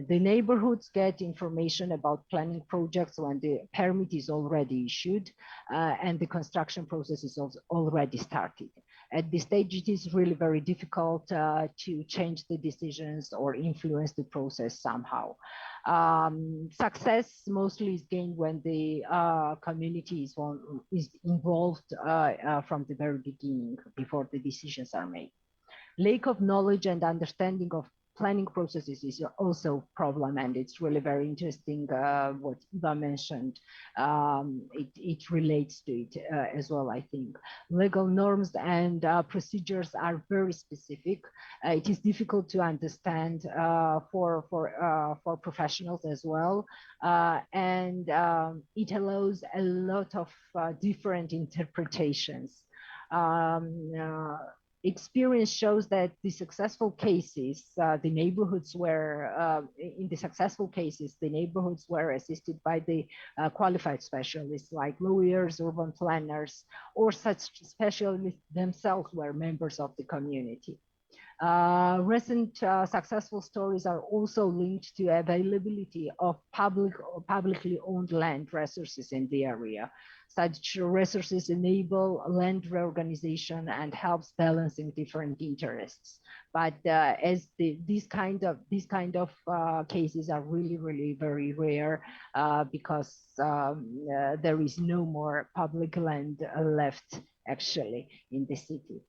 The neighborhoods get information about planning projects when the permit is already issued and the construction process is already started. At this stage, it is really very difficult to change the decisions or influence the process somehow. Success mostly is gained when the community is involved from the very beginning, before the decisions are made. Lack of knowledge and understanding of planning processes is also a problem, and it's really very interesting what Eva mentioned. It relates to it as well, I think. Legal norms and procedures are very specific. It is difficult to understand for professionals as well, and it allows a lot of different interpretations. Experience shows that the successful cases, the neighborhoods were, in the successful cases, the neighborhoods were assisted by the qualified specialists like lawyers, urban planners, or such specialists themselves were members of the community. Recent successful stories are also linked to availability of publicly owned land resources in the area. Such resources enable land reorganization and helps balancing different interests. But as these kind of cases are really very rare because there is no more public land left actually in the city.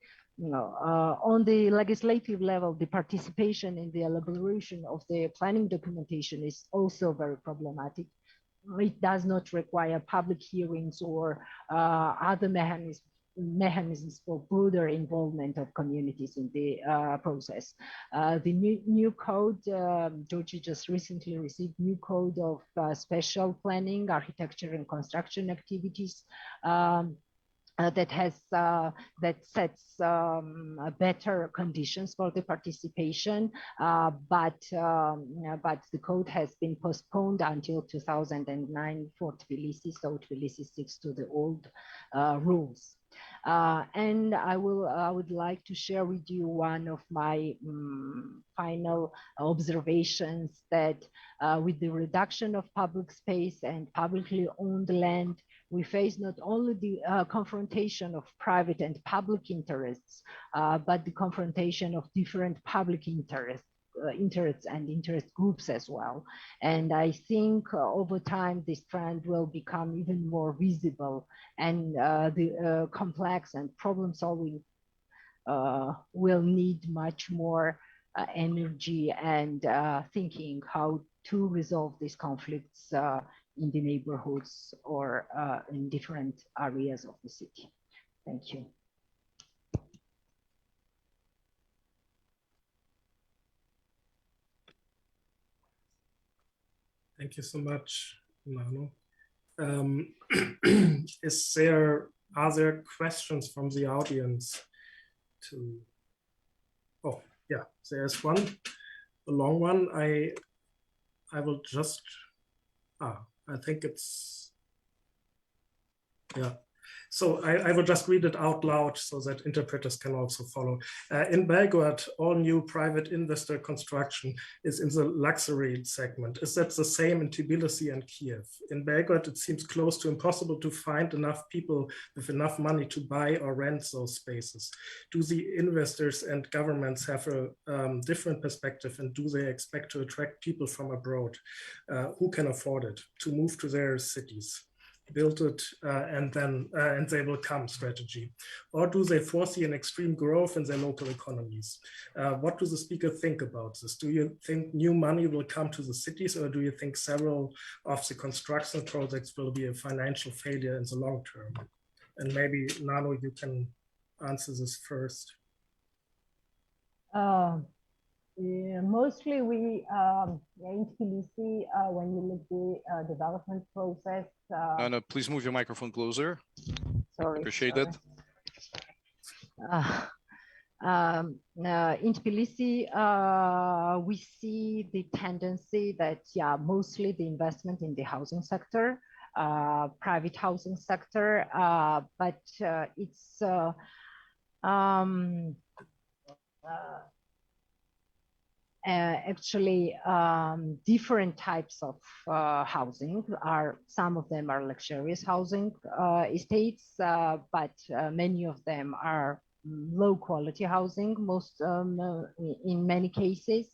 On the legislative level, the participation in the elaboration of the planning documentation is also very problematic. It does not require public hearings or other mechanisms for broader involvement of communities in the process. The new code, Georgia just recently received new code of special planning, architecture and construction activities. That sets better conditions for the participation, but the code has been postponed until 2009 for Tbilisi, so Tbilisi sticks to the old rules. And I would like to share with you one of my final observations, that with the reduction of public space and publicly owned land, we face not only the confrontation of private and public interests, but the confrontation of different public interests and interest groups as well. And I think over time, this trend will become even more visible, and the complex and problem solving will need much more energy and thinking how to resolve these conflicts in the neighborhoods or in different areas of the city. Thank you. Thank you so much, Nano. Are there questions from the audience? Oh, yeah, there's one, a long one. I will just, I think it's, yeah. So I will just read it out loud so that interpreters can also follow. In Belgrade, all new private investor construction is in the luxury segment. Is that the same in Tbilisi and Kyiv? In Belgrade, it seems close to impossible to find enough people with enough money to buy or rent those spaces. Do the investors and governments have a different perspective, and do they expect to attract people from abroad who can afford it to move to their cities? Build it and they will come strategy? Or do they foresee an extreme growth in their local economies? What do the speaker think about this? Do you think new money will come to the cities, or do you think several of the construction projects will be a financial failure in the long term? And maybe, Nano, you can answer this first. Yeah, mostly we in Tbilisi, when you look at the development process. No, please move your microphone closer. Sorry. Appreciate it. In Tbilisi, we see the tendency that, yeah, mostly the investment in the housing sector, private housing sector, but it's actually different types of housing. Some of them are luxurious housing estates, but many of them are low quality housing, in many cases.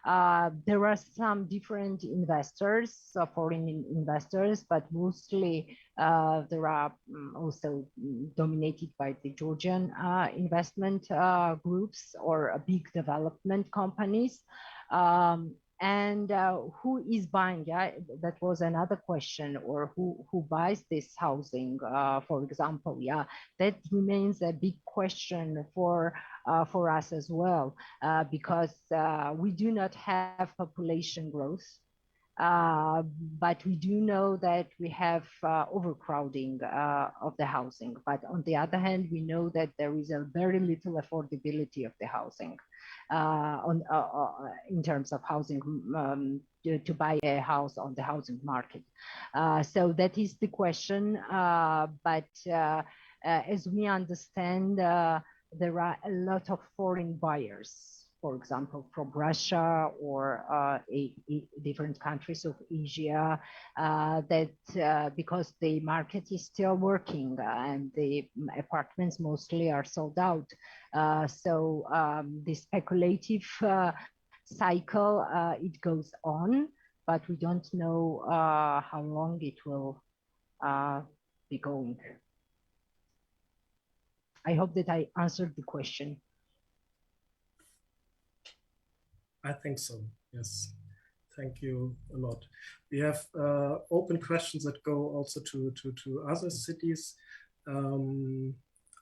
There are some different investors, foreign investors, but mostly there are also dominated by the Georgian investment groups or big development companies. And who is buying? Yeah, that was another question. Or who buys this housing, for example? Yeah, that remains a big question for us as well, because we do not have population growth. But we do know that we have overcrowding of the housing. But on the other hand, we know that there is a very little affordability of the housing in terms of housing, to buy a house on the housing market. So that is the question. But as we understand, there are a lot of foreign buyers, for example, from Russia or different countries of Asia, that because the market is still working and the apartments mostly are sold out. So the speculative cycle, it goes on, but we don't know how long it will be going. I hope that I answered the question. I think so, yes. Thank you a lot. We have open questions that go also to other cities.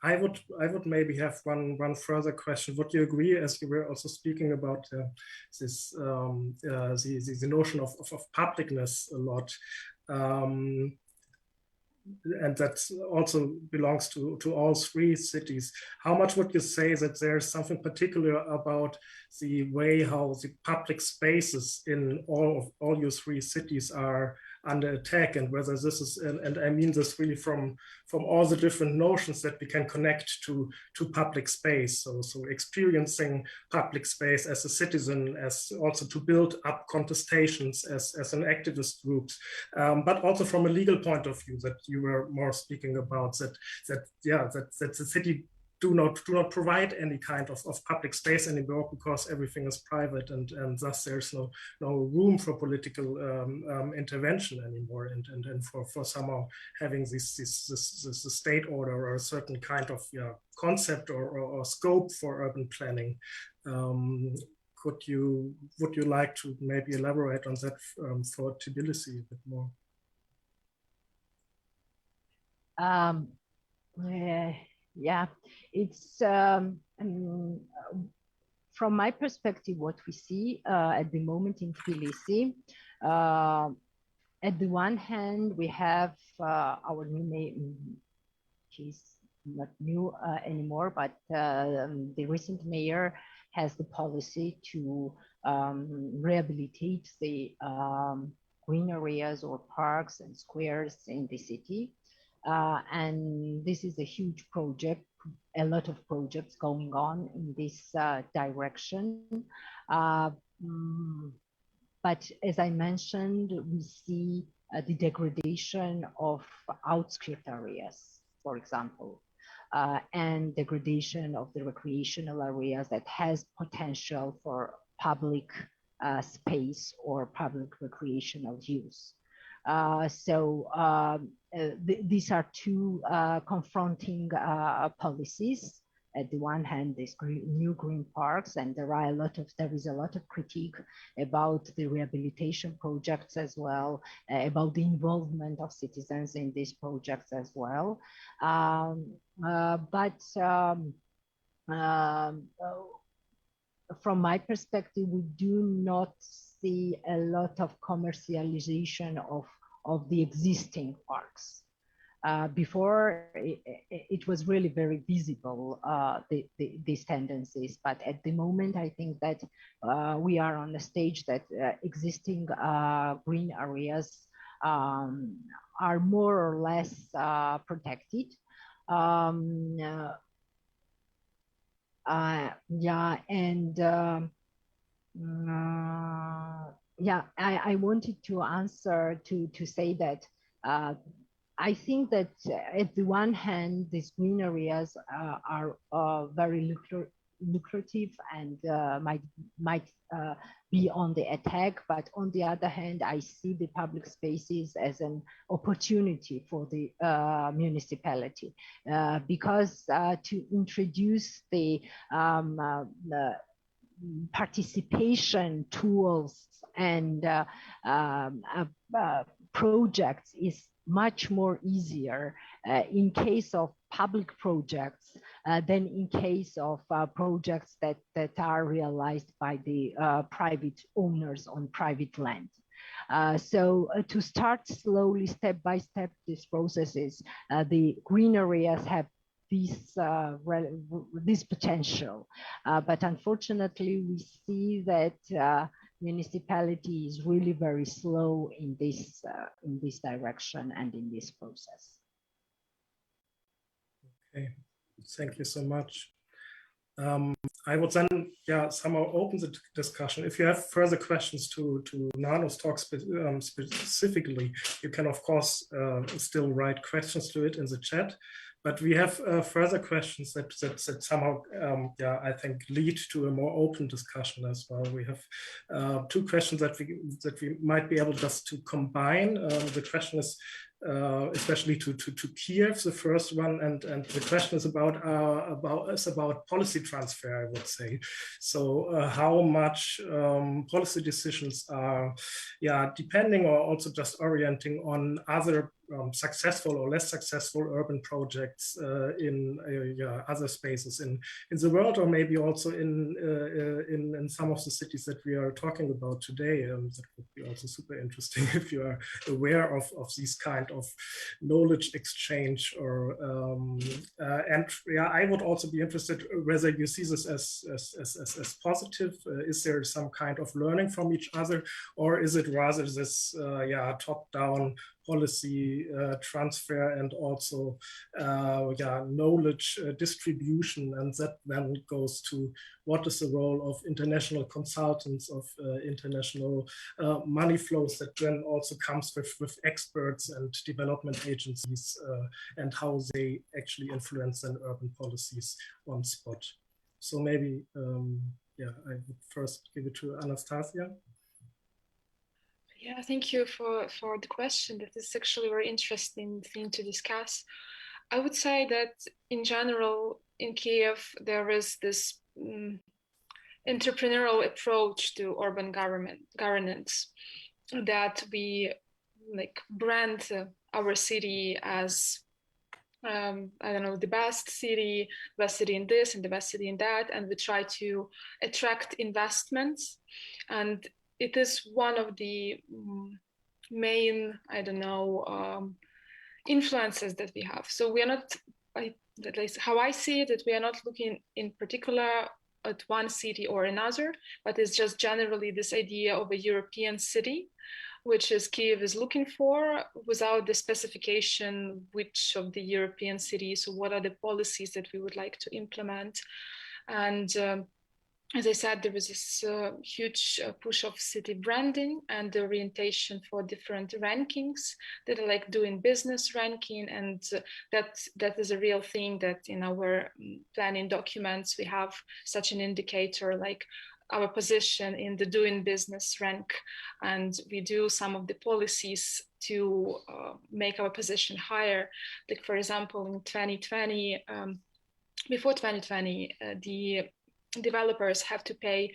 I would maybe have one further question. Would you agree, as you were also speaking about this the notion of publicness a lot, and that also belongs to all three cities. How much would you say that there's something particular about the way how the public spaces in all your three cities are under attack, and whether this is, and I mean this really from all the different notions that we can connect to public space. So experiencing public space as a citizen, as also to build up contestations as an activist group, but also from a legal point of view that you were more speaking about, that the city do not provide any kind of public space anymore because everything is private, and thus there's no room for political intervention anymore, and for somehow having this state order or a certain kind of concept or scope for urban planning. Would you like to maybe elaborate on that for Tbilisi a bit more? Yeah, it's from my perspective, what we see at the moment in Tbilisi. At the one hand, we have our new mayor. She's not new anymore, but the recent mayor has the policy to rehabilitate the green areas or parks and squares in the city. And this is a huge project, a lot of projects going on in this direction. But as I mentioned, we see the degradation of outskirt areas, for example, and degradation of the recreational areas that has potential for public space or public recreational use. These are two confronting policies. At the one hand, these new green parks, and there is a lot of critique about the rehabilitation projects as well, about the involvement of citizens in these projects as well. From my perspective, we do not see a lot of commercialization of the existing parks. Before, it was really very visible, these tendencies, but at the moment, I think that we are on the stage that existing green areas are more or less protected. I wanted to answer to say that I think that at the one hand, these green areas are very lucrative and might be on the attack. But on the other hand, I see the public spaces as an opportunity for the municipality because to introduce the participation tools and projects is much more easier in case of public projects than in case of projects that are realized by the private owners on private land. So to start slowly, step by step, these processes, the green areas have this potential, but unfortunately we see that municipality is really very slow in this direction and in this process. Okay, thank you so much. I would then somehow open the discussion. If you have further questions to Nano's talk specifically, you can of course still write questions to it in the chat. But we have further questions that somehow, I think, lead to a more open discussion as well. We have two questions that we might be able just to combine. The question is especially to Kyiv, the first one, and the question is about policy transfer, I would say. So how much policy decisions are, depending or also just orienting on other successful or less successful urban projects in other spaces in the world, or maybe also in some of the cities that we are talking about today. That would be also super interesting if you are aware of these kind of knowledge exchange, or I would also be interested whether you see this as positive. Is there some kind of learning from each other, or is it rather this top-down policy transfer and also knowledge distribution, and that then goes to what is the role of international consultants, of international money flows that then also comes with experts and development agencies, and how they actually influence then urban policies on spot. So maybe I would first give it to Anastasia. Yeah, thank you for the question. That is actually a very interesting thing to discuss. I would say that in general, in Kyiv, there is this entrepreneurial approach to urban governance, that we brand our city as the best city in this and the best city in that, and we try to attract investments. And it is one of the main, influences that we have. So we are not, at least how I see it, that we are not looking in particular at one city or another, but it's just generally this idea of a European city, which is Kyiv is looking for, without the specification which of the European cities, or what are the policies that we would like to implement. And as I said, there was this huge push of city branding and the orientation for different rankings that are like doing business ranking. And that is a real thing, that in our planning documents, we have such an indicator like our position in the doing business rank. And we do some of the policies to make our position higher. Like, for example, in 2020, before 2020, the developers have to pay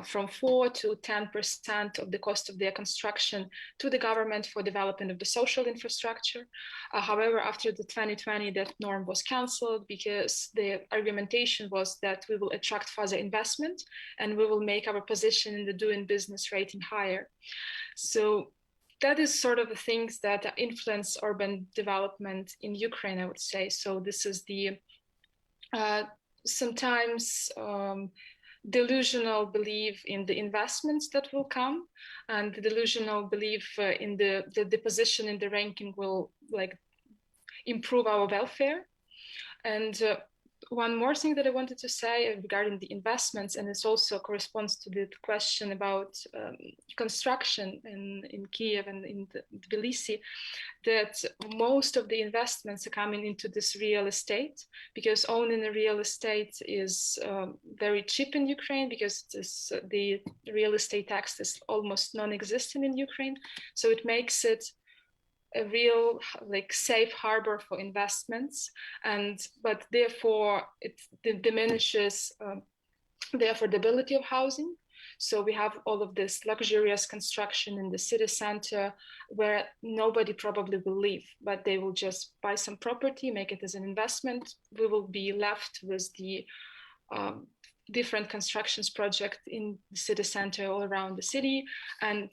from 4 to 10% of the cost of their construction to the government for development of the social infrastructure. However, after the 2020, that norm was cancelled because the argumentation was that we will attract further investment and we will make our position in the doing business rating higher. So that is sort of the things that influence urban development in Ukraine, I would say. So this is the sometimes delusional belief in the investments that will come, and the delusional belief in the position in the ranking will improve our welfare. And one more thing that I wanted to say regarding the investments, and this also corresponds to the question about construction in Kyiv and in Tbilisi, that most of the investments are coming into this real estate, because owning a real estate is very cheap in Ukraine, because the real estate tax is almost non-existent in Ukraine. So it makes it a real safe harbor for investments, but therefore it diminishes the affordability of housing. So we have all of this luxurious construction in the city center where nobody probably will live, but they will just buy some property, make it as an investment. We will be left with the different constructions project in the city center all around the city, and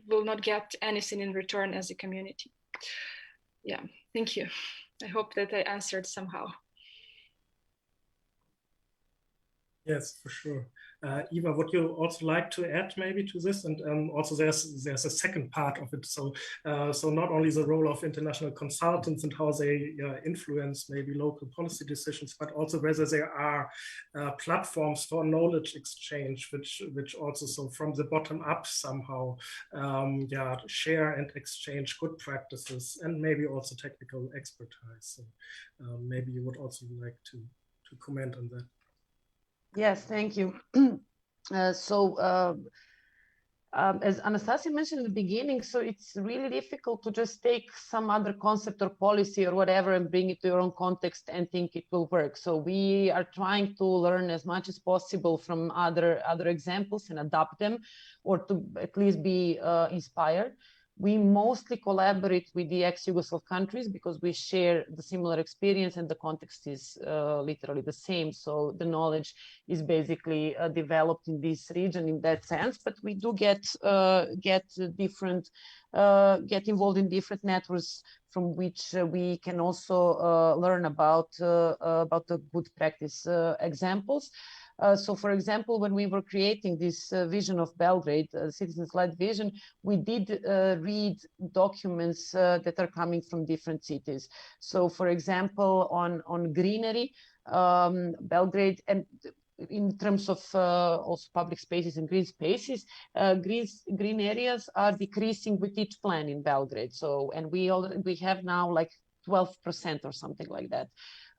will not get anything in return as a community. Yeah, thank you. I hope that I answered somehow. Yes, for sure. Eva, would you also like to add maybe to this? And also there's a second part of it. So not only the role of international consultants and how they influence maybe local policy decisions, but also whether there are platforms for knowledge exchange, which also, so from the bottom up somehow, share and exchange good practices and maybe also technical expertise. So maybe you would also like to comment on that. Yes, thank you. As Anastasia mentioned in the beginning, so it's really difficult to just take some other concept or policy or whatever and bring it to your own context and think it will work. So we are trying to learn as much as possible from other examples and adapt them, or to at least be inspired. We mostly collaborate with the ex-Yugoslav countries because we share the similar experience and the context is literally the same. So the knowledge is basically developed in this region in that sense, but we do get involved in different networks from which we can also learn about the good practice examples. So, for example, when we were creating this vision of Belgrade, citizens-led vision, we did read documents that are coming from different cities. So, for example, on greenery, Belgrade, and in terms of also public spaces and green spaces, green areas are decreasing with each plan in Belgrade. So, and we have now like 12% or something like that.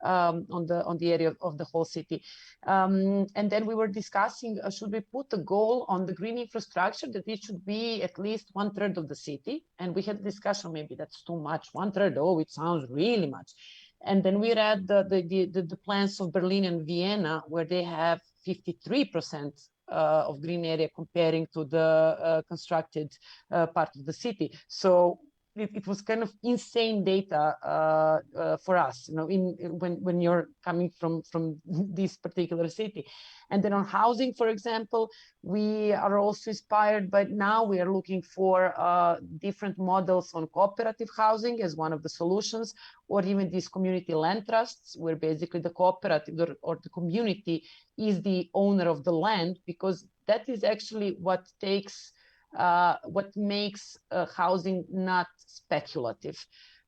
On the area of the whole city. And then we were discussing, should we put a goal on the green infrastructure that it should be at least 1/3 of the city? And we had a discussion, maybe that's too much, 1/3, oh, it sounds really much. And then we read the plans of Berlin and Vienna, where they have 53% of green area comparing to the constructed part of the city. So it was kind of insane data for us, you know, when you're coming from this particular city. And then on housing, for example, we are also inspired, but now we are looking for different models on cooperative housing as one of the solutions, or even these community land trusts, where basically the cooperative or the community is the owner of the land, because that is actually what makes housing not speculative.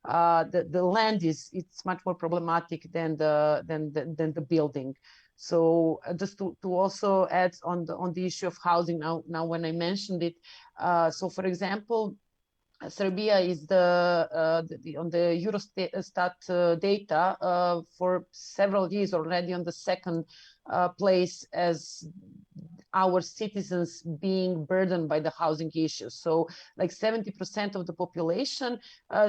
The land it's much more problematic than the building. So just to also add on the issue of housing now when I mentioned it, so for example, Serbia is on the Eurostat data for several years already on the second place as our citizens being burdened by the housing issues. So like 70% of the population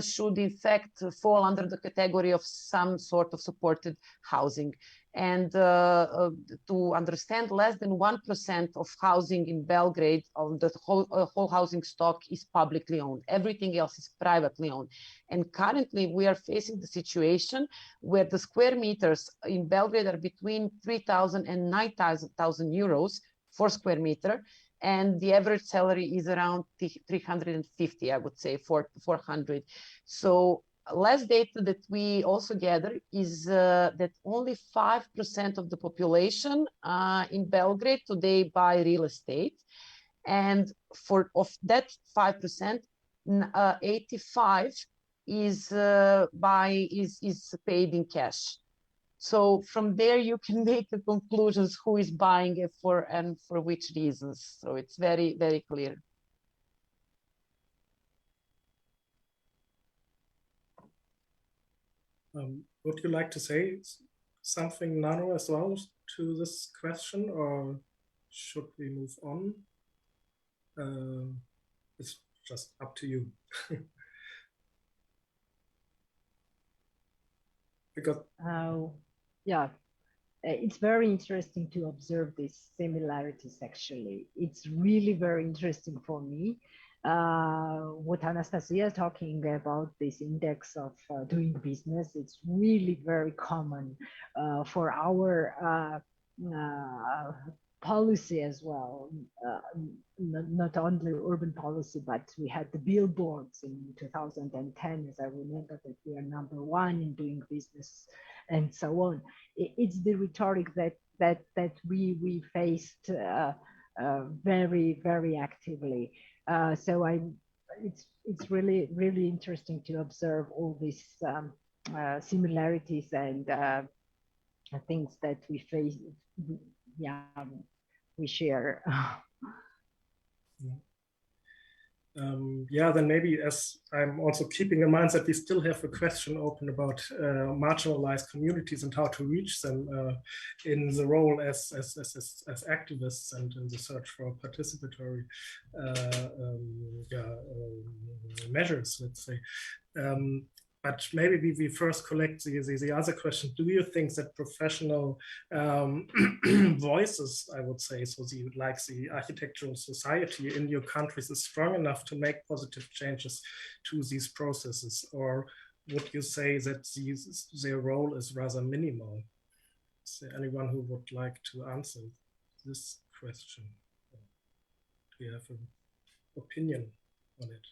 should in fact fall under the category of some sort of supported housing. And to understand, less than 1% of housing in Belgrade, of the whole housing stock, is publicly owned. Everything else is privately owned. And currently we are facing the situation where the square meters in Belgrade are between 3,000 and 9,000 euros for square meter, and the average salary is around 350, I would say, 400. So last data that we also gather is that only 5% of the population in Belgrade today buy real estate, and of that 5%, 85 is paid in cash. So from there, you can make the conclusions who is buying it for and for which reasons. So it's very, very clear. Would you like to say something, Nano, as well to this question, or should we move on? It's just up to you. Because yeah, it's very interesting to observe these similarities. Actually, it's really very interesting for me. What Anastasia is talking about, this index of doing business, it's really very common for our policy as well. Not only urban policy, but we had the billboards in 2010, as I remember, that we are #1 in doing business and so on. It's the rhetoric that we faced very, very actively. So it's really interesting to observe all these similarities and things that we face. Yeah, we share. Yeah, then maybe, as I'm also keeping in mind that we still have a question open about marginalized communities and how to reach them in the role as activists and in the search for participatory measures, let's say. But maybe we first collect the other question. Do you think that professional voices, I would say, so like the architectural society in your countries is strong enough to make positive changes to these processes? Or would you say that their role is rather minimal? Is there anyone who would like to answer this question? Do you have an opinion on it?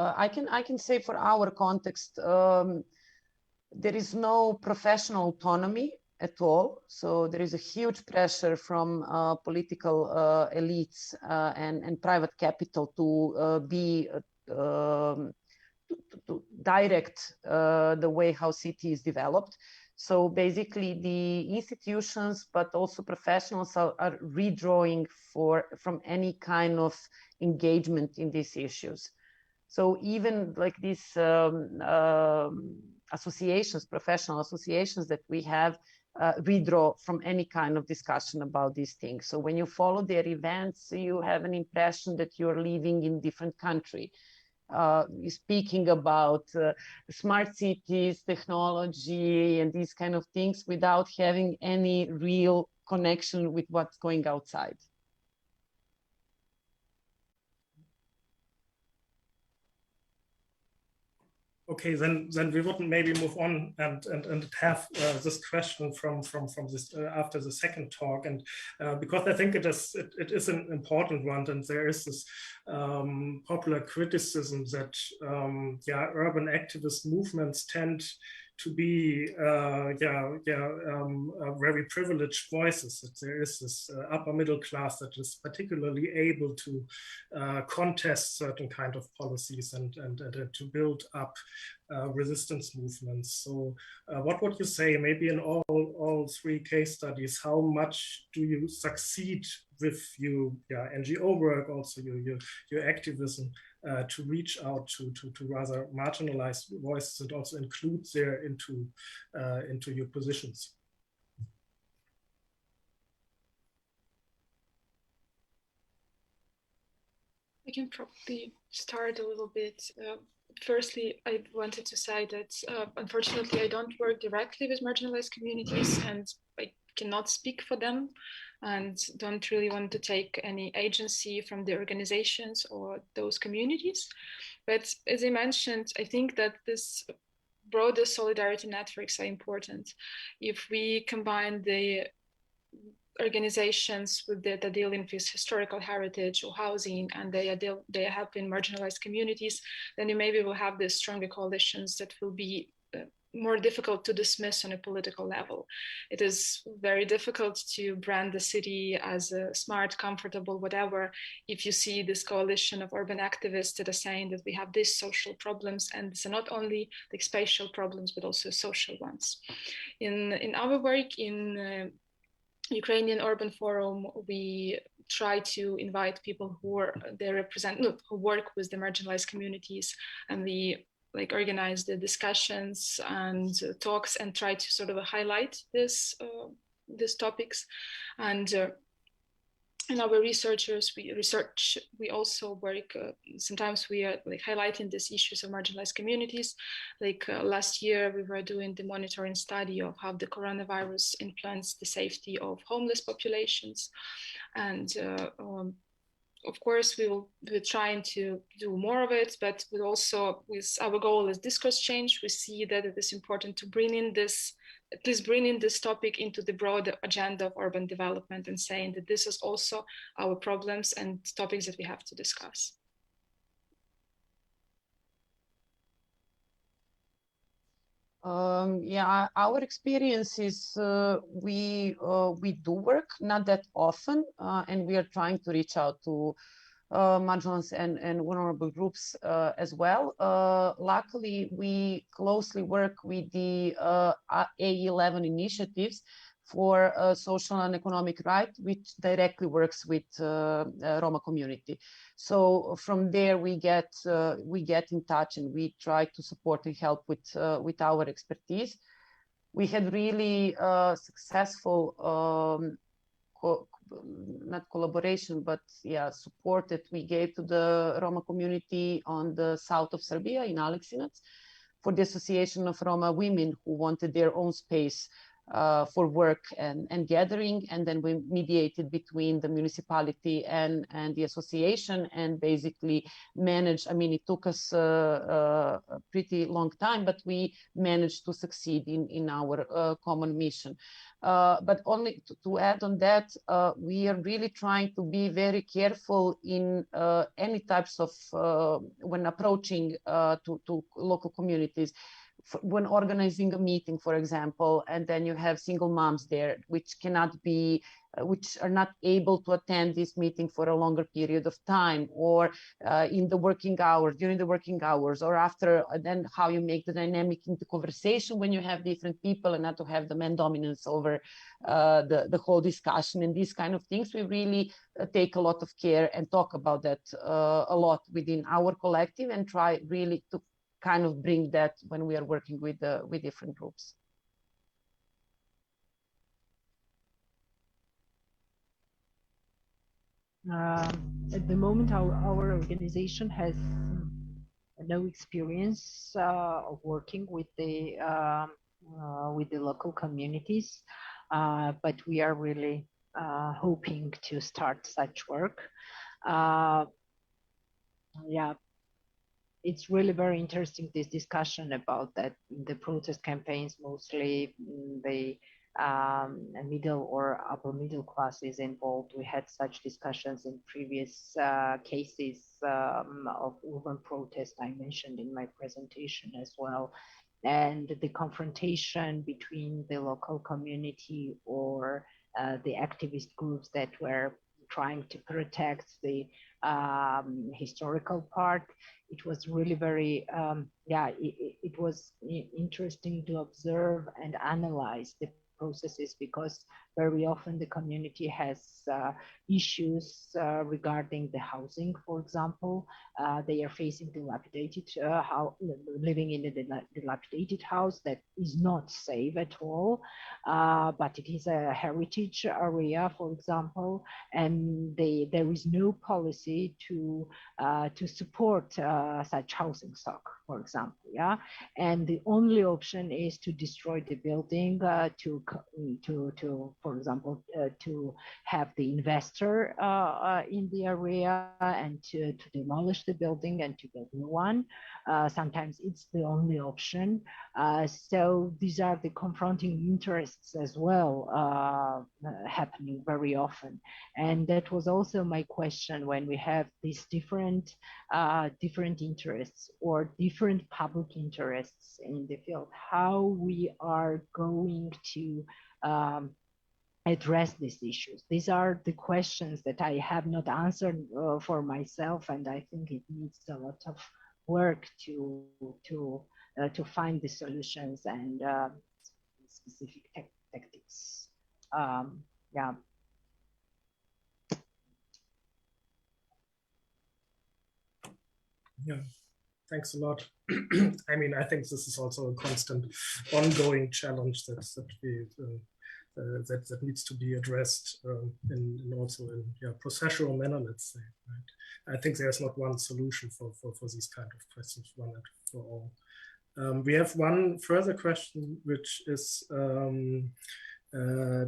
I can say for our context, there is no professional autonomy at all. So there is a huge pressure from political elites and private capital to direct the way how city is developed. So basically the institutions, but also professionals are redrawing from any kind of engagement in these issues. So even like these associations, professional associations that we have, redraw from any kind of discussion about these things. So when you follow their events, you have an impression that you're living in a different country. Speaking about smart cities, technology, and these kind of things without having any real connection with what's going outside. Okay, then we wouldn't maybe move on and have this question from this after the second talk, and because I think it is an important one, and there is this popular criticism that urban activist movements tend to be very privileged voices, that there is this upper middle class that is particularly able to contest certain kind of policies and to build up resistance movements. So what would you say, maybe in all three case studies, how much do you succeed with your NGO work, also your activism, to reach out to rather marginalized voices and also include there into your positions? I can probably start a little bit. Firstly, I wanted to say that unfortunately, I don't work directly with marginalized communities, and I cannot speak for them, and don't really want to take any agency from the organizations or those communities. But as I mentioned, I think that this broader solidarity networks are important. If we combine the organizations that are dealing with historical heritage or housing, and they are helping marginalized communities, then you maybe will have the stronger coalitions that will be more difficult to dismiss on a political level. It is very difficult to brand the city as a smart, comfortable, whatever, if you see this coalition of urban activists that are saying that we have these social problems, and it's not only like spatial problems, but also social ones. In our work in Ukrainian Urban Forum, we try to invite people who work with the marginalized communities, and we like organize the discussions and talks and try to sort of highlight these topics. And in our we also work, sometimes we are like highlighting these issues of marginalized communities. Like last year, we were doing the monitoring study of how the coronavirus influenced the safety of homeless populations. And of course, we're trying to do more of it, but we also, with our goal is discourse change, we see that it is important to bring in this topic into the broader agenda of urban development and saying that this is also our problems and topics that we have to discuss. Yeah, our experience is we do work not that often, and we are trying to reach out to marginalized and vulnerable groups as well. Luckily, we closely work with the A11 initiatives for social and economic right, which directly works with Roma community. So from there, we get in touch and we try to support and help with our expertise. We had really successful not collaboration, but yeah, support that we gave to the Roma community on the south of Serbia in Aleksinac for the Association of Roma Women who wanted their own space for work and gathering. And then we mediated between the municipality and the association and basically managed, I mean, it took us a pretty long time, but we managed to succeed in our common mission. But only to add on that, we are really trying to be very careful in any types of, when approaching to local communities. When organizing a meeting, for example, and then you have single moms there, which are not able to attend this meeting for a longer period of time, or during the working hours, or after, then how you make the dynamic into conversation when you have different people and not to have the man dominance over the whole discussion and these kind of things. We really take a lot of care and talk about that a lot within our collective and try really to kind of bring that when we are working with different groups. At the moment, our organization has no experience of working with the local communities, but we are really hoping to start such work. Yeah. It's really very interesting, this discussion about that the protest campaigns, mostly the middle or upper middle class is involved. We had such discussions in previous cases of urban protest I mentioned in my presentation as well. And the confrontation between the local community or the activist groups that were trying to protect the historical part. It was really very, it was interesting to observe and analyze the processes, because very often the community has issues regarding the housing, for example. They are facing dilapidated living in a dilapidated house that is not safe at all, but it is a heritage area, for example, and there is no policy to support such housing stock, for example, yeah. And the only option is to destroy the building, to for example, to have the investor in the area and to demolish the building and to build a new one. Sometimes it's the only option. So these are the confronting interests as well happening very often. And that was also my question when we have these different interests or different public interests in the field, how we are going to address these issues. These are the questions that I have not answered for myself, and I think it needs a lot of work to find the solutions and specific tactics. Yeah. Yeah, thanks a lot. I mean, I think this is also a constant, ongoing challenge that needs to be addressed in also in processual manner, let's say. Right? I think there's not one solution for these kind of questions, one and for all. We have one further question, which is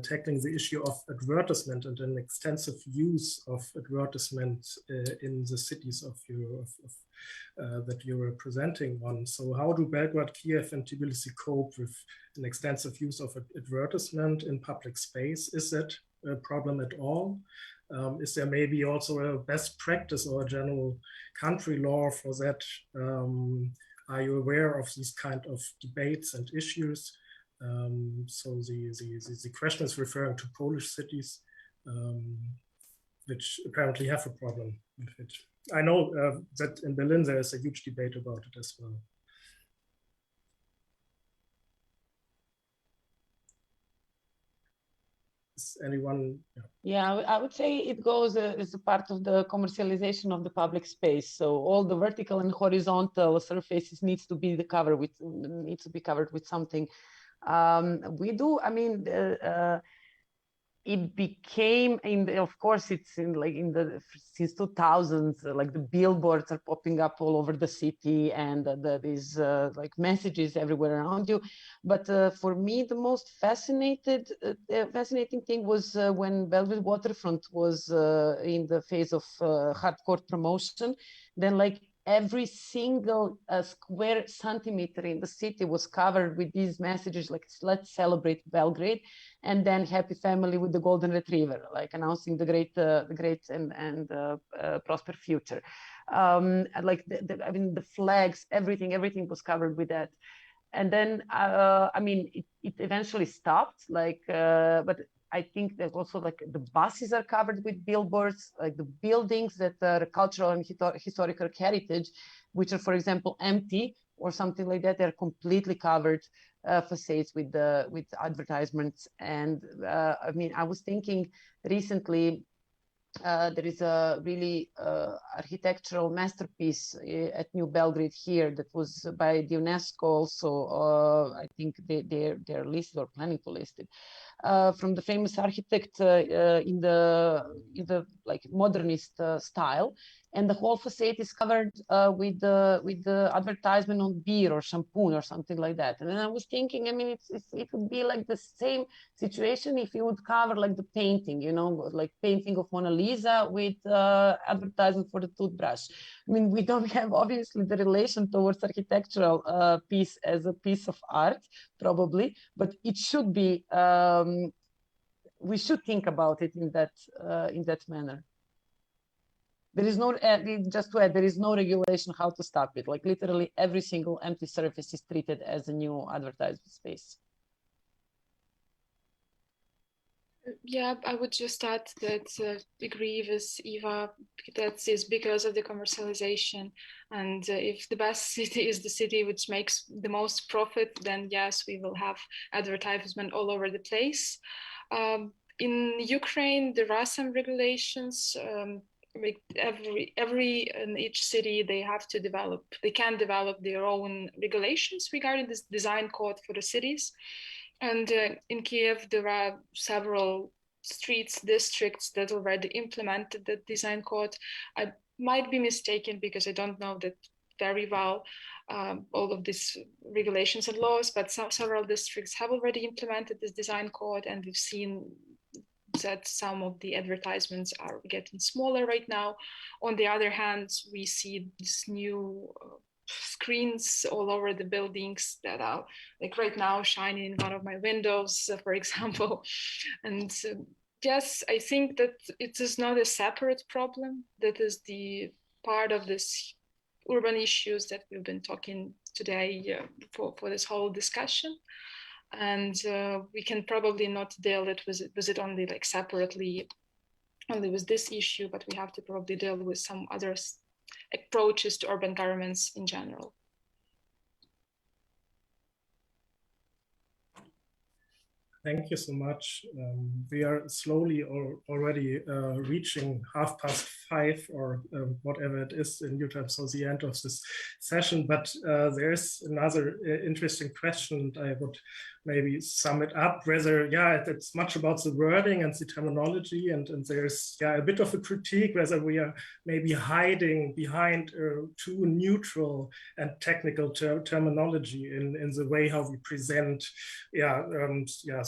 tackling the issue of advertisement and an extensive use of advertisement in the cities of Europe that you were presenting on. So how do Belgrade, Kyiv, and Tbilisi cope with an extensive use of advertisement in public space? Is that a problem at all? Is there maybe also a best practice or a general country law for that? Are you aware of these kind of debates and issues? So the question is referring to Polish cities, which apparently have a problem with it. I know that in Berlin there is a huge debate about it as well. Is anyone? Yeah, I would say it goes as a part of the commercialization of the public space. So all the vertical and horizontal surfaces needs to be covered with something. We do. I mean, it became of course, it's since 2000s, like the billboards are popping up all over the city, and there is like messages everywhere around you. But for me, the most fascinating thing was when Belgrade waterfront was in the phase of hardcore promotion. Then like every single square centimeter in the city was covered with these messages like "Let's celebrate Belgrade," and then "Happy family with the golden retriever," like announcing the great and prosper future. Like I mean, the flags, everything was covered with that. And then I mean, it eventually stopped. Like, but I think that also like the buses are covered with billboards, like the buildings that are cultural and historical heritage, which are, for example, empty or something like that, they're completely covered facades with advertisements. And I mean, I was thinking recently, there is a really architectural masterpiece at New Belgrade here that was by the UNESCO also. I think they're listed or planning to list it. From the famous architect in the like modernist style, and the whole facade is covered with the advertisement on beer or shampoo or something like that. And then I was thinking, I mean, it would be like the same situation if you would cover like the painting, you know, like painting of Mona Lisa with advertisement for the toothbrush. I mean, we don't have obviously the relation towards architectural piece as a piece of art, probably, but it should be. We should think about it in that manner. There is no, just to add, there is no regulation how to stop it. Like literally every single empty surface is treated as a new advertisement space. Yeah, I would just add that agree with Eva, that is because of the commercialization. And if the best city is the city which makes the most profit, then yes, we will have advertisement all over the place. In Ukraine, there are some regulations. In each city they can develop their own regulations regarding this design code for the cities. And in Kyiv, there are several streets, districts that already implemented the design code. I might be mistaken because I don't know that very well all of these regulations and laws, but several districts have already implemented this design code, and we've seen that some of the advertisements are getting smaller right now. On the other hand, we see these new screens all over the buildings that are like right now shining in one of my windows, for example. And yes, I think that it is not a separate problem. That is the part of this urban issues that we've been talking today for this whole discussion. And we can probably not deal with it only like separately, only with this issue, but we have to probably deal with some other approaches to urban governments in general. Thank you so much. We are slowly already reaching 5:30 or whatever it is in your time, so the end of this session. But there's another interesting question. I would maybe sum it up, whether, it's much about the wording and the terminology, and there's a bit of a critique whether we are maybe hiding behind too neutral and technical terminology in the way how we present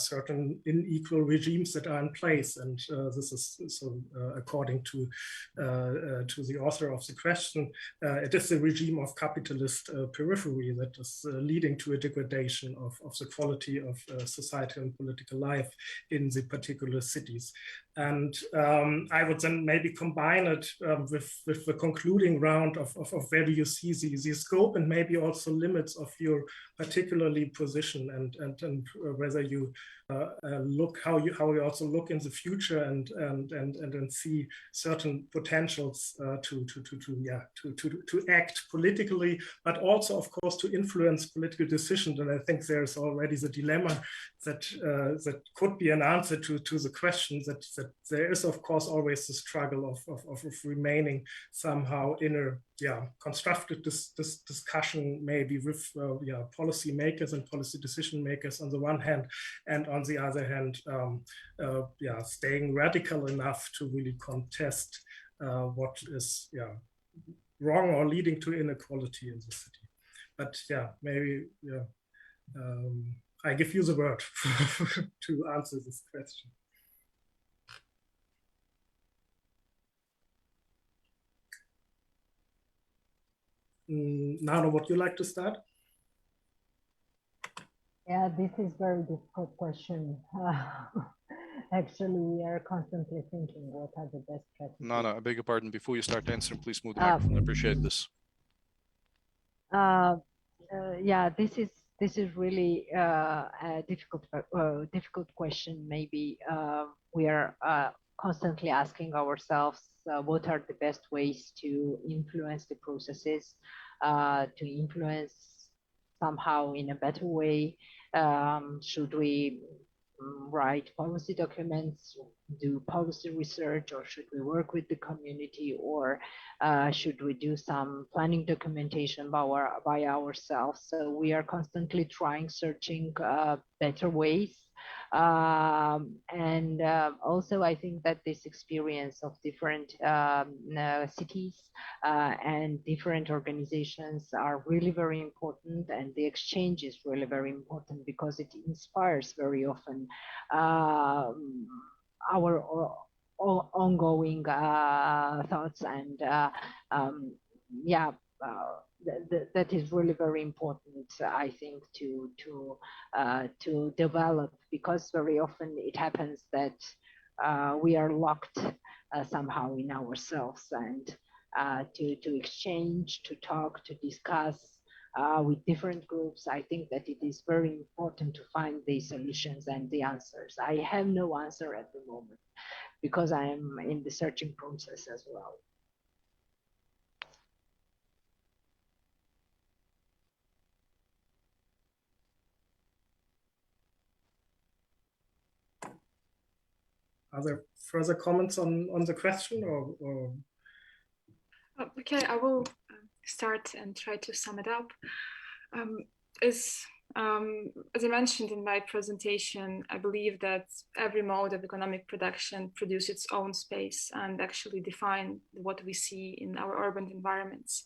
certain unequal regimes that are in place. And this is so according to the author of the question, it is the regime of capitalist periphery that is leading to a degradation of the quality of societal and political life in the particular cities. And I would then maybe combine it with the concluding round of where do you see the scope and maybe also limits of your particularly position, and whether you look how you also look in the future and see certain potentials to act politically, but also of course to influence political decisions. And I think there's already the dilemma that could be an answer to the question that there is of course always the struggle of remaining somehow in a constructive discussion maybe with policy makers and policy decision makers on the one hand, and on the other hand staying radical enough to really contest what is wrong or leading to inequality in the city. But maybe I give you the word to answer this question. Nano, would you like to start? Yeah, this is a very difficult question. Actually, we are constantly thinking what are the best strategies. Nano, I beg your pardon. Before you start answering, please move the microphone. I appreciate this. This is really a difficult question. Maybe we are constantly asking ourselves what are the best ways to influence the processes, to influence somehow in a better way. Should we write policy documents, do policy research, or should we work with the community, or should we do some planning documentation by ourselves? So we are constantly searching better ways. And also I think that this experience of different cities and different organizations are really very important, and the exchange is really very important because it inspires very often our ongoing thoughts, and that is really very important, I think, to develop, because very often it happens that we are locked somehow in ourselves, and to exchange, to talk, to discuss with different groups. I think that it is very important to find the solutions and the answers. I have no answer at the moment because I am in the searching process as well. Are there further comments on the question, or? Okay, I will start and try to sum it up. As I mentioned in my presentation, I believe that every mode of economic production produces its own space and actually define what we see in our urban environments.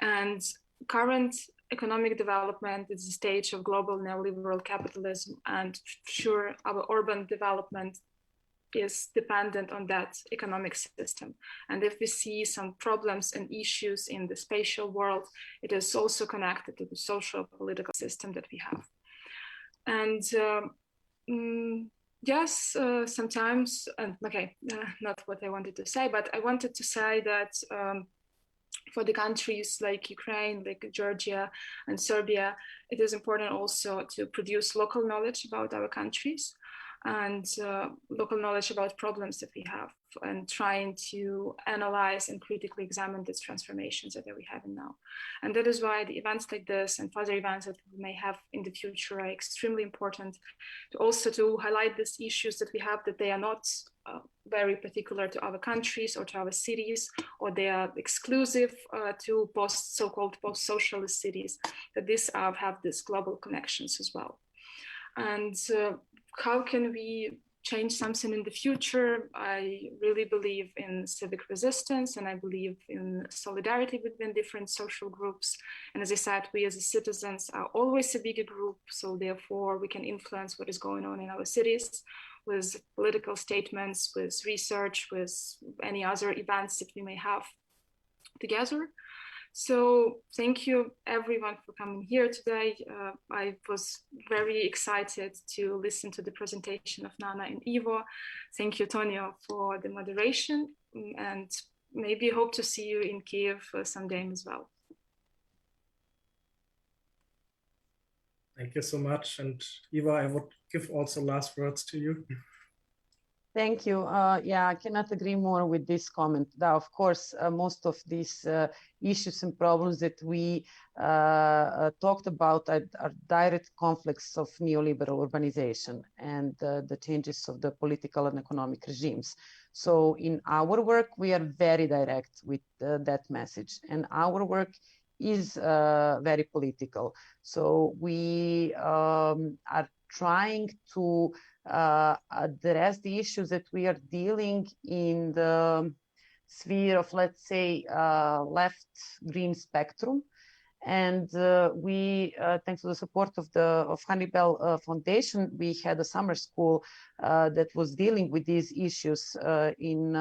And current economic development is the stage of global neoliberal capitalism, and sure, our urban development is dependent on that economic system. And if we see some problems and issues in the spatial world, it is also connected to the social political system that we have. And yes, sometimes, not what I wanted to say, but I wanted to say that for the countries like Ukraine, like Georgia and Serbia, it is important also to produce local knowledge about our countries and local knowledge about problems that we have, and trying to analyze and critically examine these transformations that we have now. And that is why the events like this and further events that we may have in the future are extremely important, to also to highlight these issues that we have, that they are not very particular to our countries or to our cities, or they are exclusive to so-called post-socialist cities, that these have these global connections as well. And how can we change something in the future? I really believe in civic resistance, and I believe in solidarity between different social groups. And as I said, we as citizens are always a bigger group, so therefore we can influence what is going on in our cities with political statements, with research, with any other events that we may have together. So thank you everyone for coming here today. I was very excited to listen to the presentation of Nana and Ivo. Thank you, Tonio, for the moderation, and maybe hope to see you in Kyiv someday as well. Thank you so much. And Ivo, I would give also last words to you. Thank you. Yeah, I cannot agree more with this comment. Now, of course, most of these issues and problems that we talked about are direct conflicts of neoliberal urbanization and the changes of the political and economic regimes. So in our work, we are very direct with that message, and our work is very political. So we are trying to address the issues that we are dealing in the sphere of, let's say, left green spectrum. And we, thanks to the support of Heinrich Boell Foundation, we had a summer school that was dealing with these issues in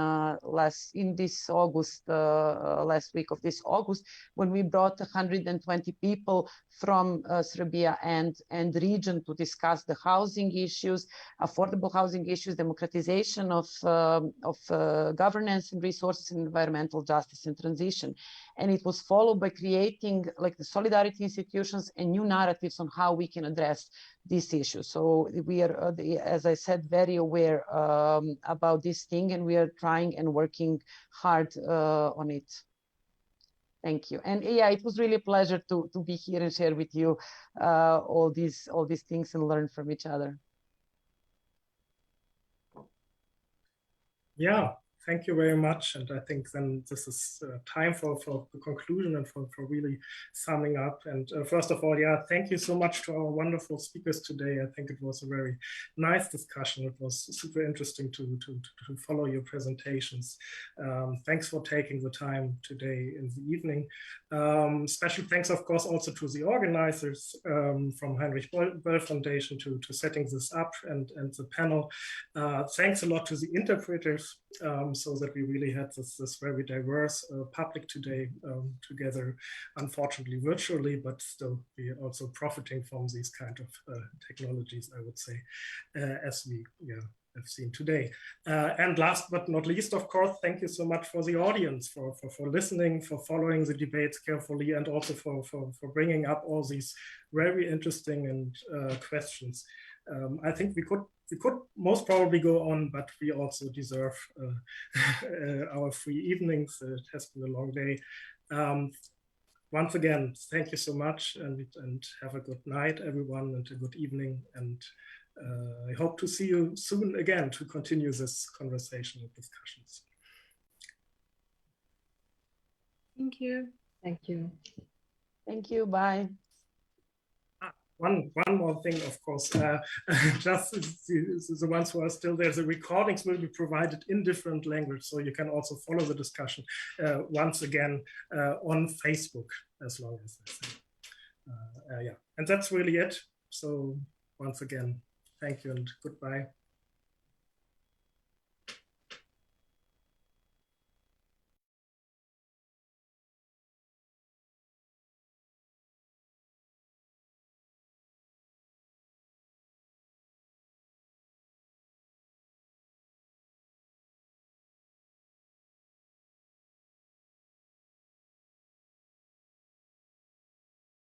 this August, last week of this August, when we brought 120 people from Serbia and region to discuss the housing issues, affordable housing issues, democratization of governance and resources, and environmental justice and transition. And it was followed by creating like the solidarity institutions and new narratives on how we can address these issues. So we are, as I said, very aware about this thing, and we are trying and working hard on it. Thank you. And yeah, it was really a pleasure to be here and share with you all these things and learn from each other. Yeah. Thank you very much. And I think then this is time for the conclusion and for really summing up. And first of all, yeah, thank you so much to our wonderful speakers today. I think it was a very nice discussion. It was super interesting to follow your presentations. Thanks for taking the time today in the evening. Special thanks, of course, also to the organizers from Heinrich Boell Foundation to setting this up and the panel. Thanks a lot to the interpreters. So that we really had this very diverse public today together, unfortunately virtually, but still we are also profiting from these kind of technologies, I would say, as we have seen today. And last but not least, of course, thank you so much for the audience, for listening, for following the debates carefully, and also for bringing up all these very interesting and questions. I think we could most probably go on, but we also deserve our free evenings. It has been a long day. Once again, thank you so much, and have a good night, everyone, and a good evening. And I hope to see you soon again to continue this conversation and discussions. Thank you. Thank you. Thank you. Bye. one more thing, of course, just the ones who are still there, the recordings will be provided in different languages, so you can also follow the discussion once again on Facebook, as long as I say. Yeah, and that's really it. So once again, thank you and goodbye.